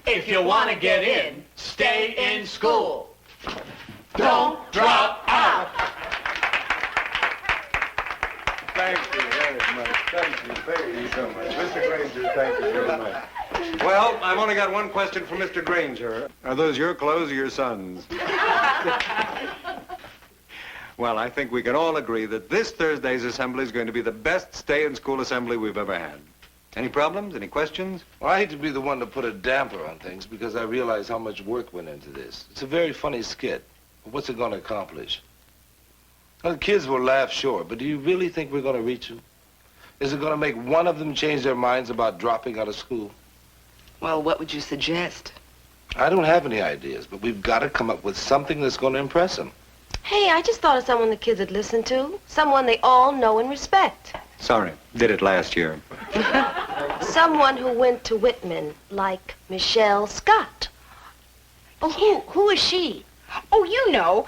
If you want to get in, stay in school. Don't drop out. Thank you very much. Thank you so much. Mr. Granger, thank you very much. Well, I've only got one question for Mr. Granger. Are those your clothes or your son's? Well, I think we can all agree that this Thursday's assembly is going to be the best stay-in-school assembly we've ever had. Any problems? Any questions? Well, I hate to be the one to put a damper on things because I realize how much work went into this. It's a very funny skit. But what's it going to accomplish? Well, the kids will laugh, sure, but do you really think we're going to reach them? Is it going to make one of them change their minds about dropping out of school? Well, what would you suggest? I don't have any ideas, but we've got to come up with something that's going to impress them. Hey, I just thought of someone the kids would listen to. Someone they all know and respect. Sorry, did it last year. Someone who went to Whitman, like Michelle Scott. Oh, who is she? Oh, you know,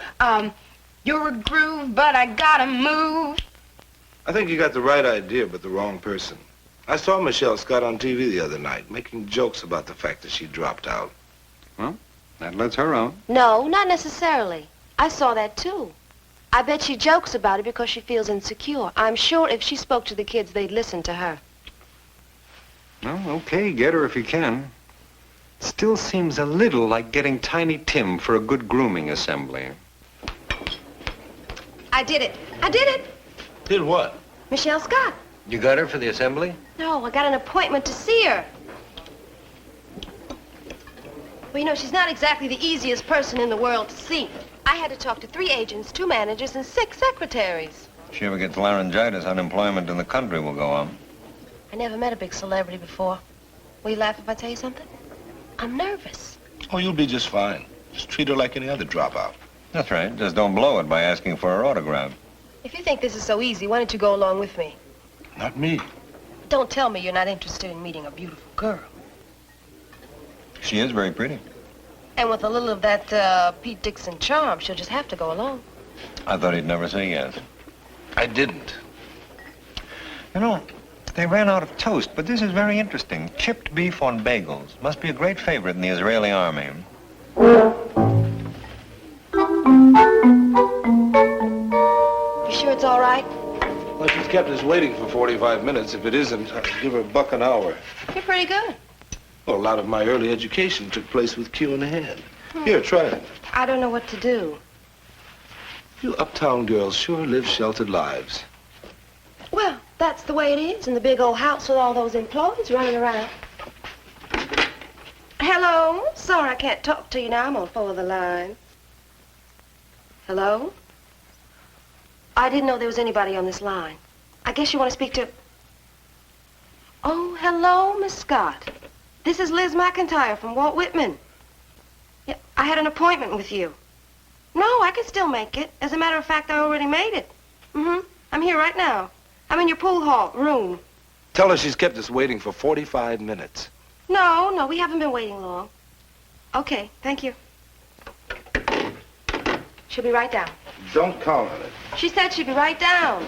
you're a groove, but I gotta move. I think you got the right idea, but the wrong person. I saw Michelle Scott on TV the other night, making jokes about the fact that she dropped out. Well, that lets her out. No, not necessarily. I saw that too. I bet she jokes about it because she feels insecure. I'm sure if she spoke to the kids, they'd listen to her. Well, okay, get her if you can. Still seems a little like getting Tiny Tim for a good grooming assembly. I did it. I did it. Did what? Michelle Scott. You got her for the assembly? No, I got an appointment to see her. Well, you know, she's not exactly the easiest person in the world to see. I had to talk to 3 agents, 2 managers, and 6 secretaries. If she ever gets laryngitis, unemployment in the country will go on. I never met a big celebrity before. Will you laugh if I tell you something? I'm nervous. Oh, you'll be just fine. Just treat her like any other dropout. That's right. Just don't blow it by asking for her autograph. If you think this is so easy, why don't you go along with me? Not me. Don't tell me you're not interested in meeting a beautiful girl. She is very pretty. And with a little of that Pete Dixon charm, she'll just have to go along. I thought he'd never say yes. I didn't. You know, they ran out of toast, but this is very interesting. Chipped beef on bagels. Must be a great favorite in the Israeli army. You sure it's all right? Well, she's kept us waiting for 45 minutes. If it isn't, I'll give her $1 an hour. You're pretty good. Well, a lot of my early education took place with cue in hand. Here, try it. I don't know what to do. You uptown girls sure live sheltered lives. Well, that's the way it is in the big old house with all those employees running around. Hello? Sorry I can't talk to you now. I'm on 4 of the line. Hello? I didn't know there was anybody on this line. I guess you want to speak to... Oh, hello, Miss Scott. This is Liz McIntyre from Walt Whitman. Yeah, I had an appointment with you. No, I can still make it. As a matter of fact, I already made it. I'm here right now. I'm in your pool hall room. Tell her she's kept us waiting for 45 minutes. No, we haven't been waiting long. Okay, thank you. She'll be right down. Don't count on it. She said she'd be right down.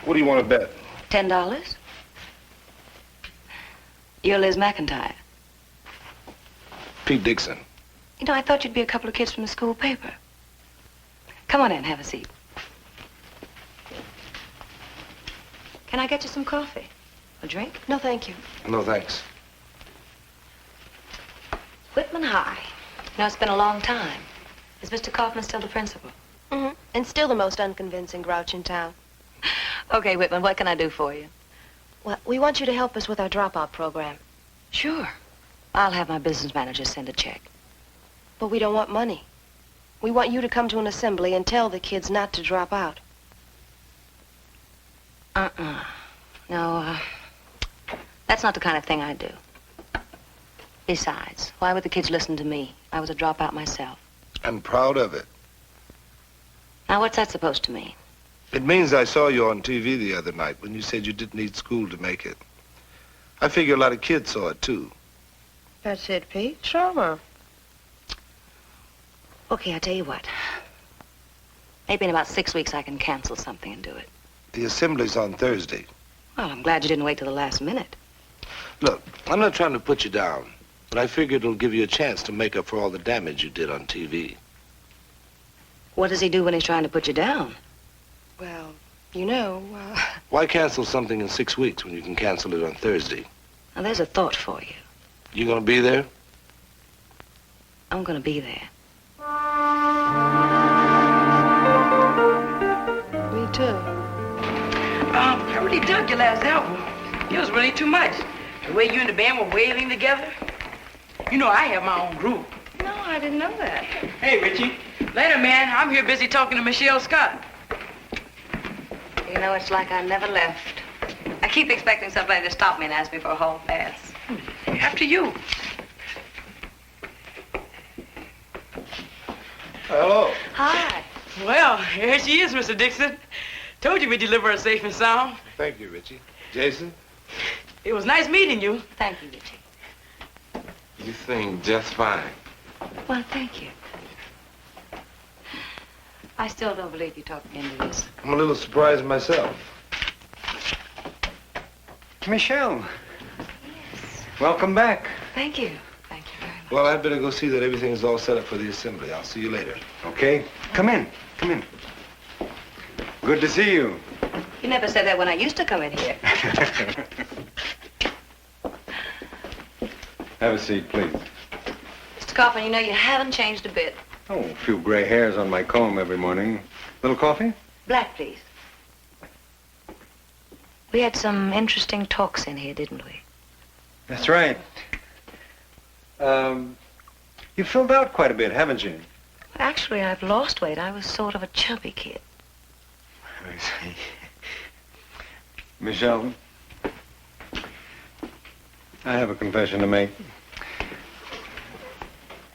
What do you want to bet? $10? You're Liz McIntyre. Pete Dixon. You know, I thought you'd be a couple of kids from the school paper. Come on in, have a seat. Can I get you some coffee? A drink? No, thank you. No, thanks. Whitman High. You know, it's been a long time. Is Mr. Kaufman still the principal? Mm-hmm. And still the most unconvincing grouch in town. Okay, Whitman, what can I do for you? Well, we want you to help us with our dropout program. Sure. I'll have my business manager send a check. But we don't want money. We want you to come to an assembly and tell the kids not to drop out. No, that's not the kind of thing I do. Besides, why would the kids listen to me? I was a dropout myself. I'm proud of it. Now, what's that supposed to mean? It means I saw you on TV the other night when you said you didn't need school to make it. I figure a lot of kids saw it, too. That's it, Pete. Sure. Okay, I'll tell you what. Maybe in about 6 weeks I can cancel something and do it. The assembly's on Thursday. Well, I'm glad you didn't wait till the last minute. Look, I'm not trying to put you down, but I figure it'll give you a chance to make up for all the damage you did on TV. What does he do when he's trying to put you down? Well, you know, Why cancel something in 6 weeks when you can cancel it on Thursday? Now, there's a thought for you. You gonna be there? I'm gonna be there. Me too. I really dug your last album. It was really too much. The way you and the band were wailing together. You know I have my own group. No, I didn't know that. Hey, Richie. Later, man. I'm here busy talking to Michelle Scott. You know, it's like I never left. I keep expecting somebody to stop me and ask me for a hall pass. After you. Hello. Hi. Well, here she is, Mr. Dixon. Told you we'd deliver her safe and sound. Thank you, Richie. Jason? It was nice meeting you. Thank you, Richie. You sing just fine. Well, thank you. I still don't believe you talked me into this. I'm a little surprised myself. Michelle. Yes. Welcome back. Thank you. Thank you very much. Well, I'd better go see that everything's all set up for the assembly. I'll see you later. Okay. Come in. Come in. Good to see you. You never said that when I used to come in here. Have a seat, please. Mr. Kaufman, you know you haven't changed a bit. Oh, a few gray hairs on my comb every morning. Little coffee? Black, please. We had some interesting talks in here, didn't we? That's right. You filled out quite a bit, haven't you? Actually, I've lost weight. I was sort of a chubby kid. I see. Michelle, I have a confession to make.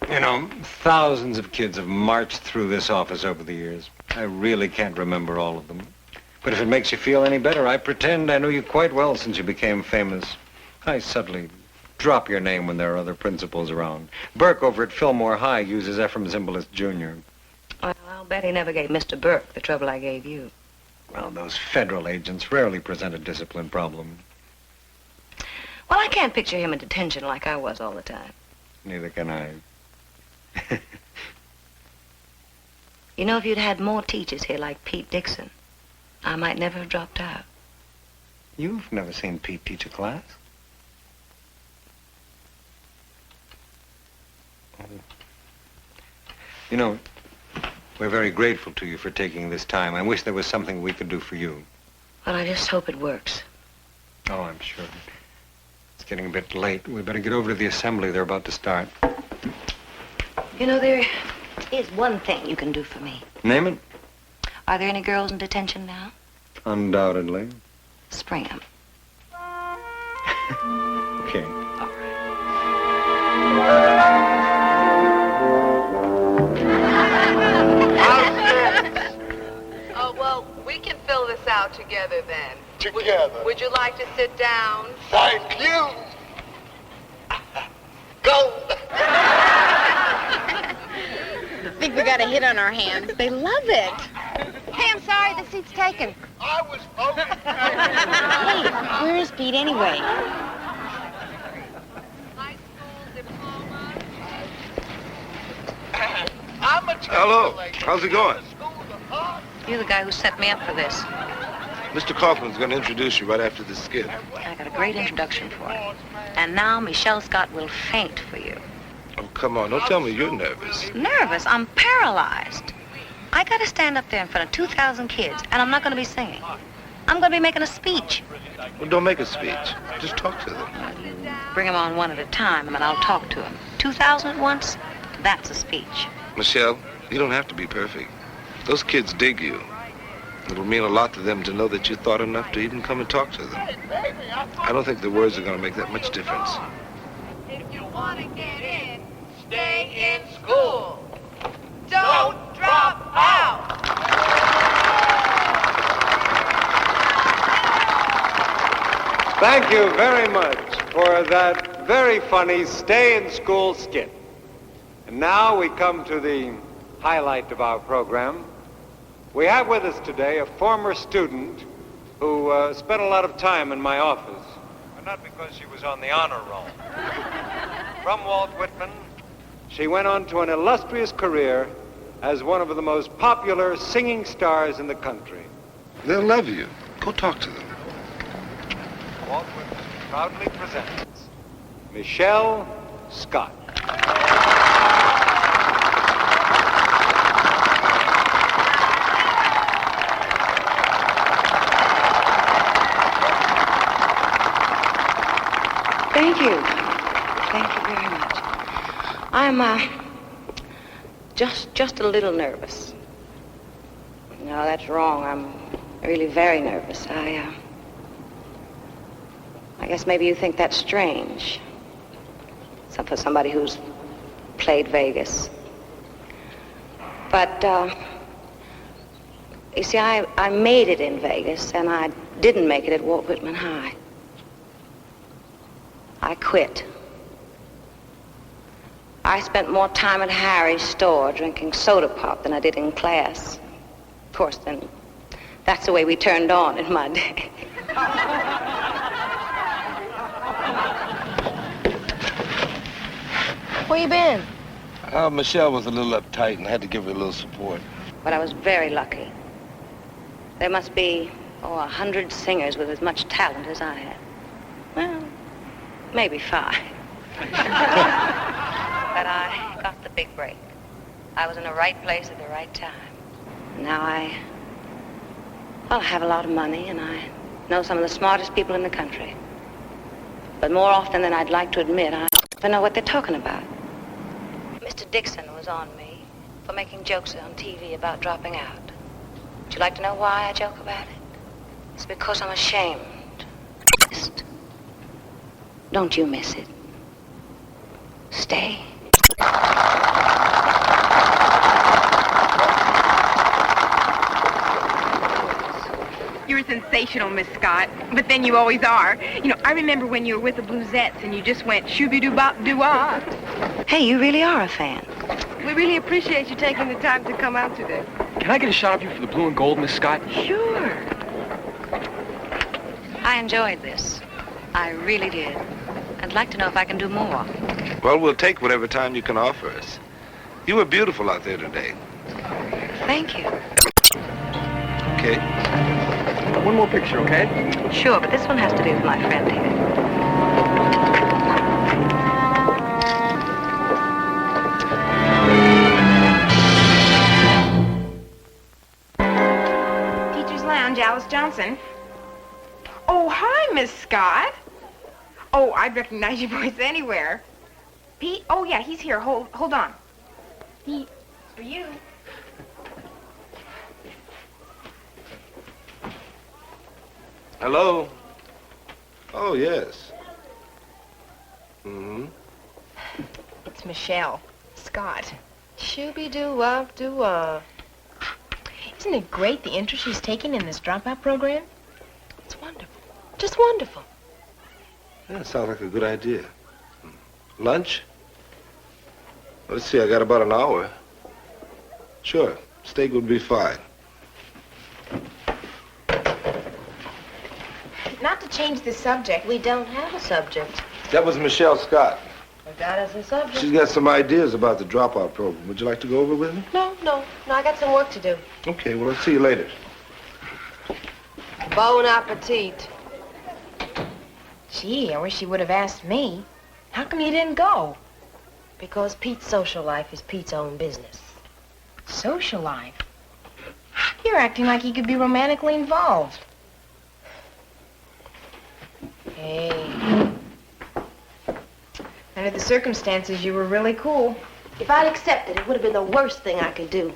You know, thousands of kids have marched through this office over the years. I really can't remember all of them. But if it makes you feel any better, I pretend I knew you quite well since you became famous. I subtly drop your name when there are other principals around. Burke over at Fillmore High uses Ephraim Zimbalist Jr. Well, I'll bet he never gave Mr. Burke the trouble I gave you. Well, those federal agents rarely present a discipline problem. Well, I can't picture him in detention like I was all the time. Neither can I. You know, if you'd had more teachers here like Pete Dixon, I might never have dropped out. You've never seen Pete teach a class? You know, we're very grateful to you for taking this time. I wish there was something we could do for you. Well, I just hope it works. Oh, I'm sure. It's getting a bit late. We better get over to the assembly. They're about to start. You know, there is one thing you can do for me. Name it? Are there any girls in detention now? Undoubtedly. Spring them. Okay. Oh, well, we can fill this out together then. Together. Would you like to sit down? Thank you. Go. I think we got a hit on our hands. They love it. Hey, I'm sorry, the seat's taken. I was hoping. Hey, where is Pete anyway? Hello. How's it going? You're the guy who set me up for this. Mr. Kaufman's going to introduce you right after this skit. I got a great introduction for you. And now Michelle Scott will faint for you. Oh, come on. Don't tell me you're nervous. Nervous? I'm paralyzed. I got to stand up there in front of 2,000 kids, and I'm not going to be singing. I'm going to be making a speech. Well, don't make a speech. Just talk to them. Bring them on one at a time, and I'll talk to them. 2,000 at once? That's a speech. Michelle, you don't have to be perfect. Those kids dig you. It'll mean a lot to them to know that you thought enough to even come and talk to them. I don't think the words are going to make that much difference. If you want to get in, stay in school. Don't drop out. Thank you very much for that very funny Stay in School skit. And now we come to the highlight of our program. We have with us today a former student who spent a lot of time in my office, but not because she was on the honor roll. From Walt Whitman, she went on to an illustrious career as one of the most popular singing stars in the country. They'll love you. Go talk to them. Walt Whitman proudly presents Michelle Scott. Thank you. Thank you very much. I'm, just a little nervous. No, that's wrong. I'm really very nervous. I guess maybe you think that's strange. For somebody who's played Vegas. But, you see, I made it in Vegas, and I didn't make it at Walt Whitman High. I quit. I spent more time at Harry's store drinking soda pop than I did in class. Of course, then, that's the way we turned on in my day. Where you been? Michelle was a little uptight and I had to give her a little support. But I was very lucky. There must be, 100 singers with as much talent as I had. Well, maybe 5. But I got the big break. I was in the right place at the right time. Now I have a lot of money, and I know some of the smartest people in the country. But more often than I'd like to admit, I don't know what they're talking about. Mr. Dixon was on me for making jokes on TV about dropping out. Would you like to know why I joke about it? It's because I'm ashamed. Don't you miss it. Stay. You're sensational, Miss Scott, but then you always are. You know, I remember when you were with the Bluesettes and you just went shooby-doo-bop-doo-ah. Hey, you really are a fan. We really appreciate you taking the time to come out today. Can I get a shot of you for the blue and gold, Miss Scott? Sure. I enjoyed this. I really did. I'd like to know if I can do more. Well, we'll take whatever time you can offer us. You were beautiful out there today. Thank you. Okay. One more picture, okay? Sure, but this one has to be with my friend here. Teacher's Lounge, Alice Johnson. Oh, hi, Miss Scott. Oh, I'd recognize your voice anywhere. Pete? Oh, yeah, he's here. Hold on. Pete, for you. Hello? Oh, yes. Mm-hmm. It's Michelle Scott. Shooby-doo-wop-doo-wop. Isn't it great the interest she's taking in this dropout program? It's wonderful. Just wonderful. Yeah, sounds like a good idea. Lunch? Let's see, I got about an hour. Sure, steak would be fine. Not to change the subject. We don't have a subject. That was Michelle Scott. We've got us a subject. She's got some ideas about the dropout program. Would you like to go over with me? No, I got some work to do. Okay, well, I'll see you later. Bon appetit. Gee, I wish she would have asked me. How come you didn't go? Because Pete's social life is Pete's own business. Social life? You're acting like he could be romantically involved. Hey. Under the circumstances, you were really cool. If I'd accepted, it would have been the worst thing I could do.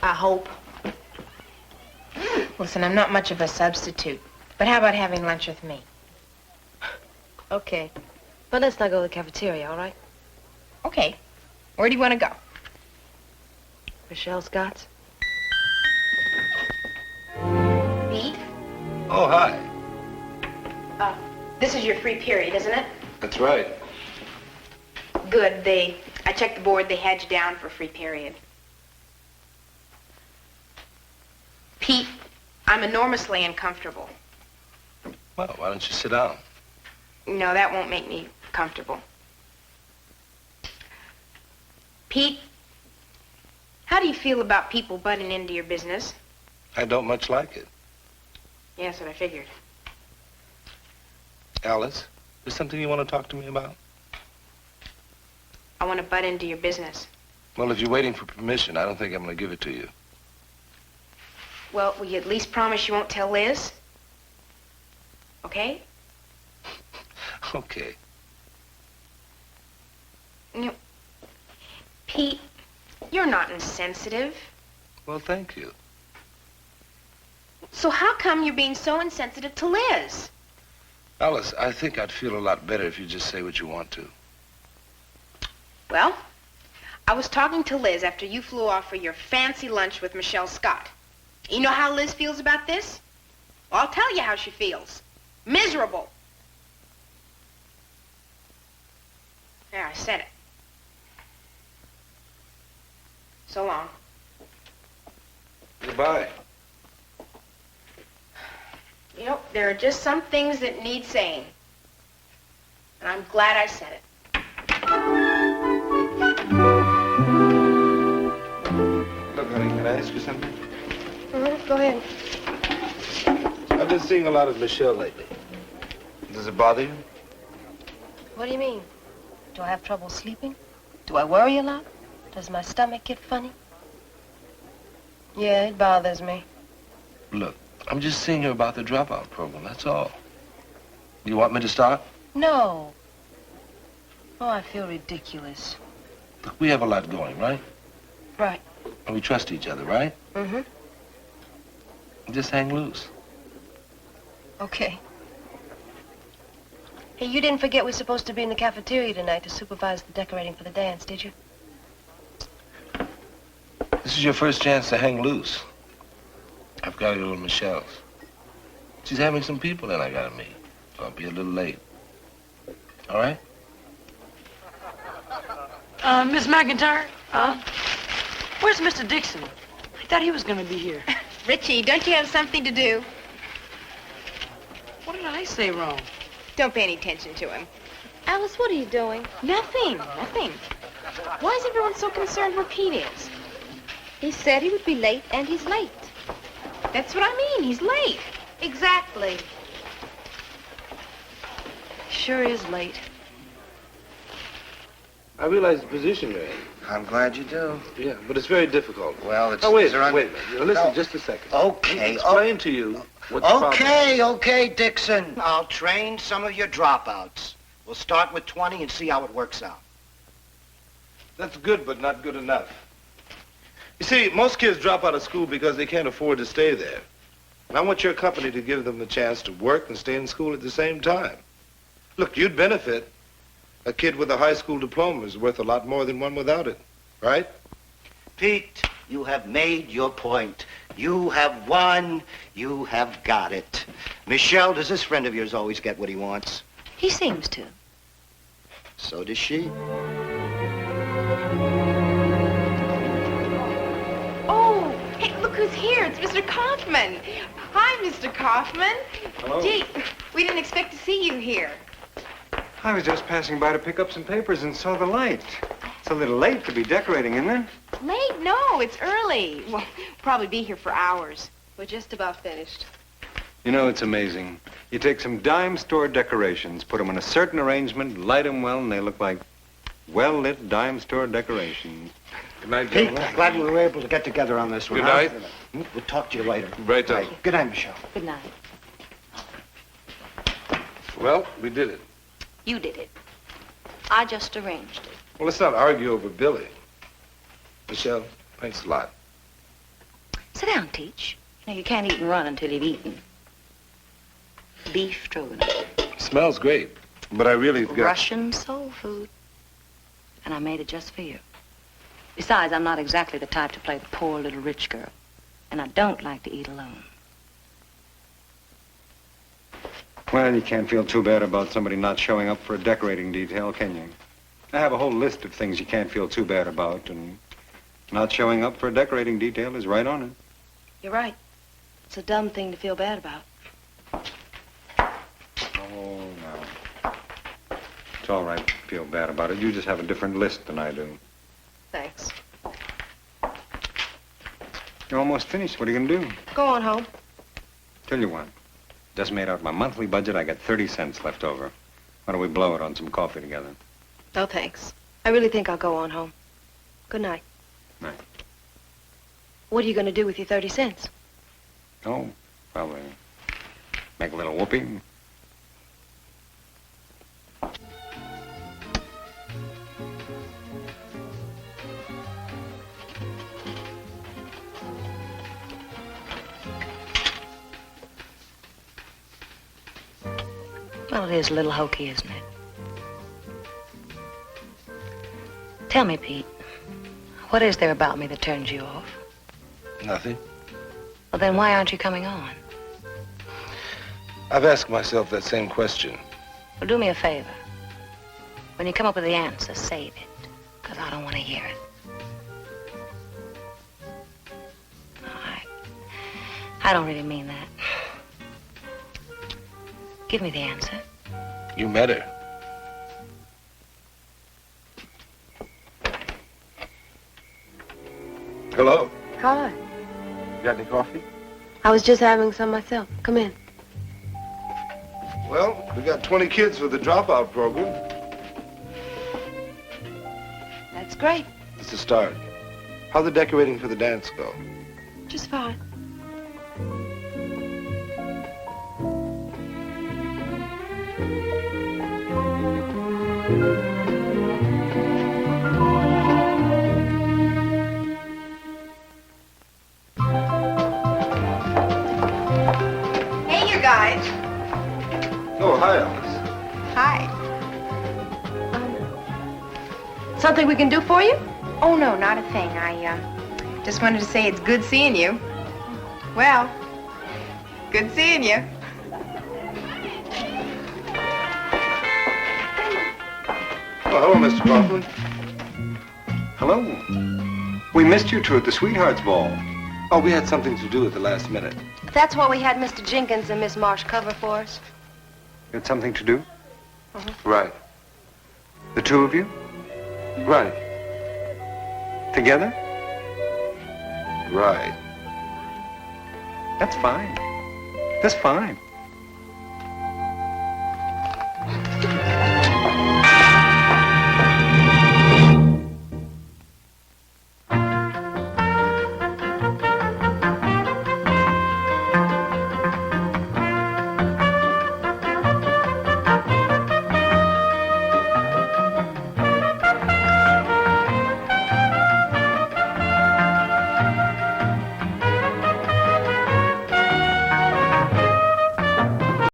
I hope. Listen, I'm not much of a substitute, but how about having lunch with me? Okay. But let's not go to the cafeteria, all right? Okay. Where do you want to go? Michelle Scott's. Pete? Oh, hi. This is your free period, isn't it? That's right. Good. I checked the board. They had you down for free period. Pete, I'm enormously uncomfortable. Well, why don't you sit down? No, that won't make me comfortable. Pete, how do you feel about people butting into your business? I don't much like it. Yeah, that's what I figured. Alice, is something you want to talk to me about? I want to butt into your business. Well, if you're waiting for permission, I don't think I'm going to give it to you. Well, will you at least promise you won't tell Liz? Okay? Okay. You know, Pete, you're not insensitive. Well, thank you. So how come you're being so insensitive to Liz? Alice, I think I'd feel a lot better if you just say what you want to. Well, I was talking to Liz after you flew off for your fancy lunch with Michelle Scott. You know how Liz feels about this? Well, I'll tell you how she feels. Miserable. There, I said it. So long. Goodbye. You know, there are just some things that need saying. And I'm glad I said it. Look, honey, can I ask you something? Go ahead. I've been seeing a lot of Michelle lately. Does it bother you? What do you mean? Do I have trouble sleeping? Do I worry a lot? Does my stomach get funny? Yeah, it bothers me. Look, I'm just seeing her about the dropout program, that's all. You want me to start? No. Oh, I feel ridiculous. Look, we have a lot going, right? Right. And we trust each other, right? Mm-hmm. Just hang loose. Okay. Hey, you didn't forget we're supposed to be in the cafeteria tonight to supervise the decorating for the dance, did you? This is your first chance to hang loose. I've got to go to Michelle's. She's having some people in I gotta meet, so I'll be a little late. All right? Miss McIntyre, where's Mr. Dixon? I thought he was going to be here. Richie, don't you have something to do? What did I say wrong? Don't pay any attention to him. Alice, what are you doing? Nothing, nothing. Why is everyone so concerned where Pete is? He said he would be late, and he's late. That's what I mean. He's late. Exactly. Sure is late. I realize the position you're in. I'm glad you do. Yeah, but it's very difficult. Well, it's... Oh, wait these are a minute. Listen, No. just a second. Okay. Let me explain to you what the problem is. Okay, Dixon. I'll train some of your dropouts. We'll start with 20 and see how it works out. That's good, but not good enough. You see, most kids drop out of school because they can't afford to stay there. And I want your company to give them the chance to work and stay in school at the same time. Look, you'd benefit. A kid with a high school diploma is worth a lot more than one without it, right? Pete, you have made your point. You have won. You have got it. Michelle, does this friend of yours always get what he wants? He seems to. So does she. Oh, hey, look who's here. It's Mr. Kaufman. Hi, Mr. Kaufman. Hello. Gee, we didn't expect to see you here. I was just passing by to pick up some papers and saw the light. It's a little late to be decorating, isn't it? Late? No, it's early. We'll probably be here for hours. We're just about finished. You know, it's amazing. You take some dime store decorations, put them in a certain arrangement, light them well, and they look like well-lit dime store decorations. Good night, Pete, gentlemen. glad we were able to get together on this one. Good huh? night. We'll talk to you later. Right on. Good night, Michelle. Good night. Well, we did it. You did it. I just arranged it. Well, let's not argue over Billy. Michelle, thanks a lot. Sit down, Teach. You know, you can't eat and run until you've eaten. Beef stroganoff. Smells great, but I really got... Russian soul food. And I made it just for you. Besides, I'm not exactly the type to play the poor little rich girl. And I don't like to eat alone. Well, you can't feel too bad about somebody not showing up for a decorating detail, can you? I have a whole list of things you can't feel too bad about, and not showing up for a decorating detail is right on it. You're right. It's a dumb thing to feel bad about. Oh, no. It's all right to feel bad about it. You just have a different list than I do. Thanks. You're almost finished. What are you going to do? Go on home. Tell you what. Just made out my monthly budget. I got 30 cents left over. Why don't we blow it on some coffee together? No, thanks. I really think I'll go on home. Good night. Night. What are you going to do with your 30 cents? Oh, probably make a little whoopee. Well, it is a little hokey, isn't it? Tell me, Pete, what is there about me that turns you off? Nothing. Well, then why aren't you coming on? I've asked myself that same question. Well, do me a favor. When you come up with the answer, save it, because I don't want to hear it. I don't really mean that. Give me the answer. You met her. Hello. Hi. You got any coffee? I was just having some myself. Come in. Well, we got 20 kids for the dropout program. That's great. It's a start. How'd the decorating for the dance go? Just fine. Hey, you guys. Oh, hi, Alice. Hi. Something we can do for you? Oh, no, not a thing. I, just wanted to say it's good seeing you. Well, good seeing you. Oh, hello, Mr. Kaufman. Hello. We missed you two at the Sweethearts Ball. Oh, we had something to do at the last minute. That's why we had Mr. Jenkins and Miss Marsh cover for us. You had something to do? Right. The two of you? Right. Together? Right. That's fine. That's fine.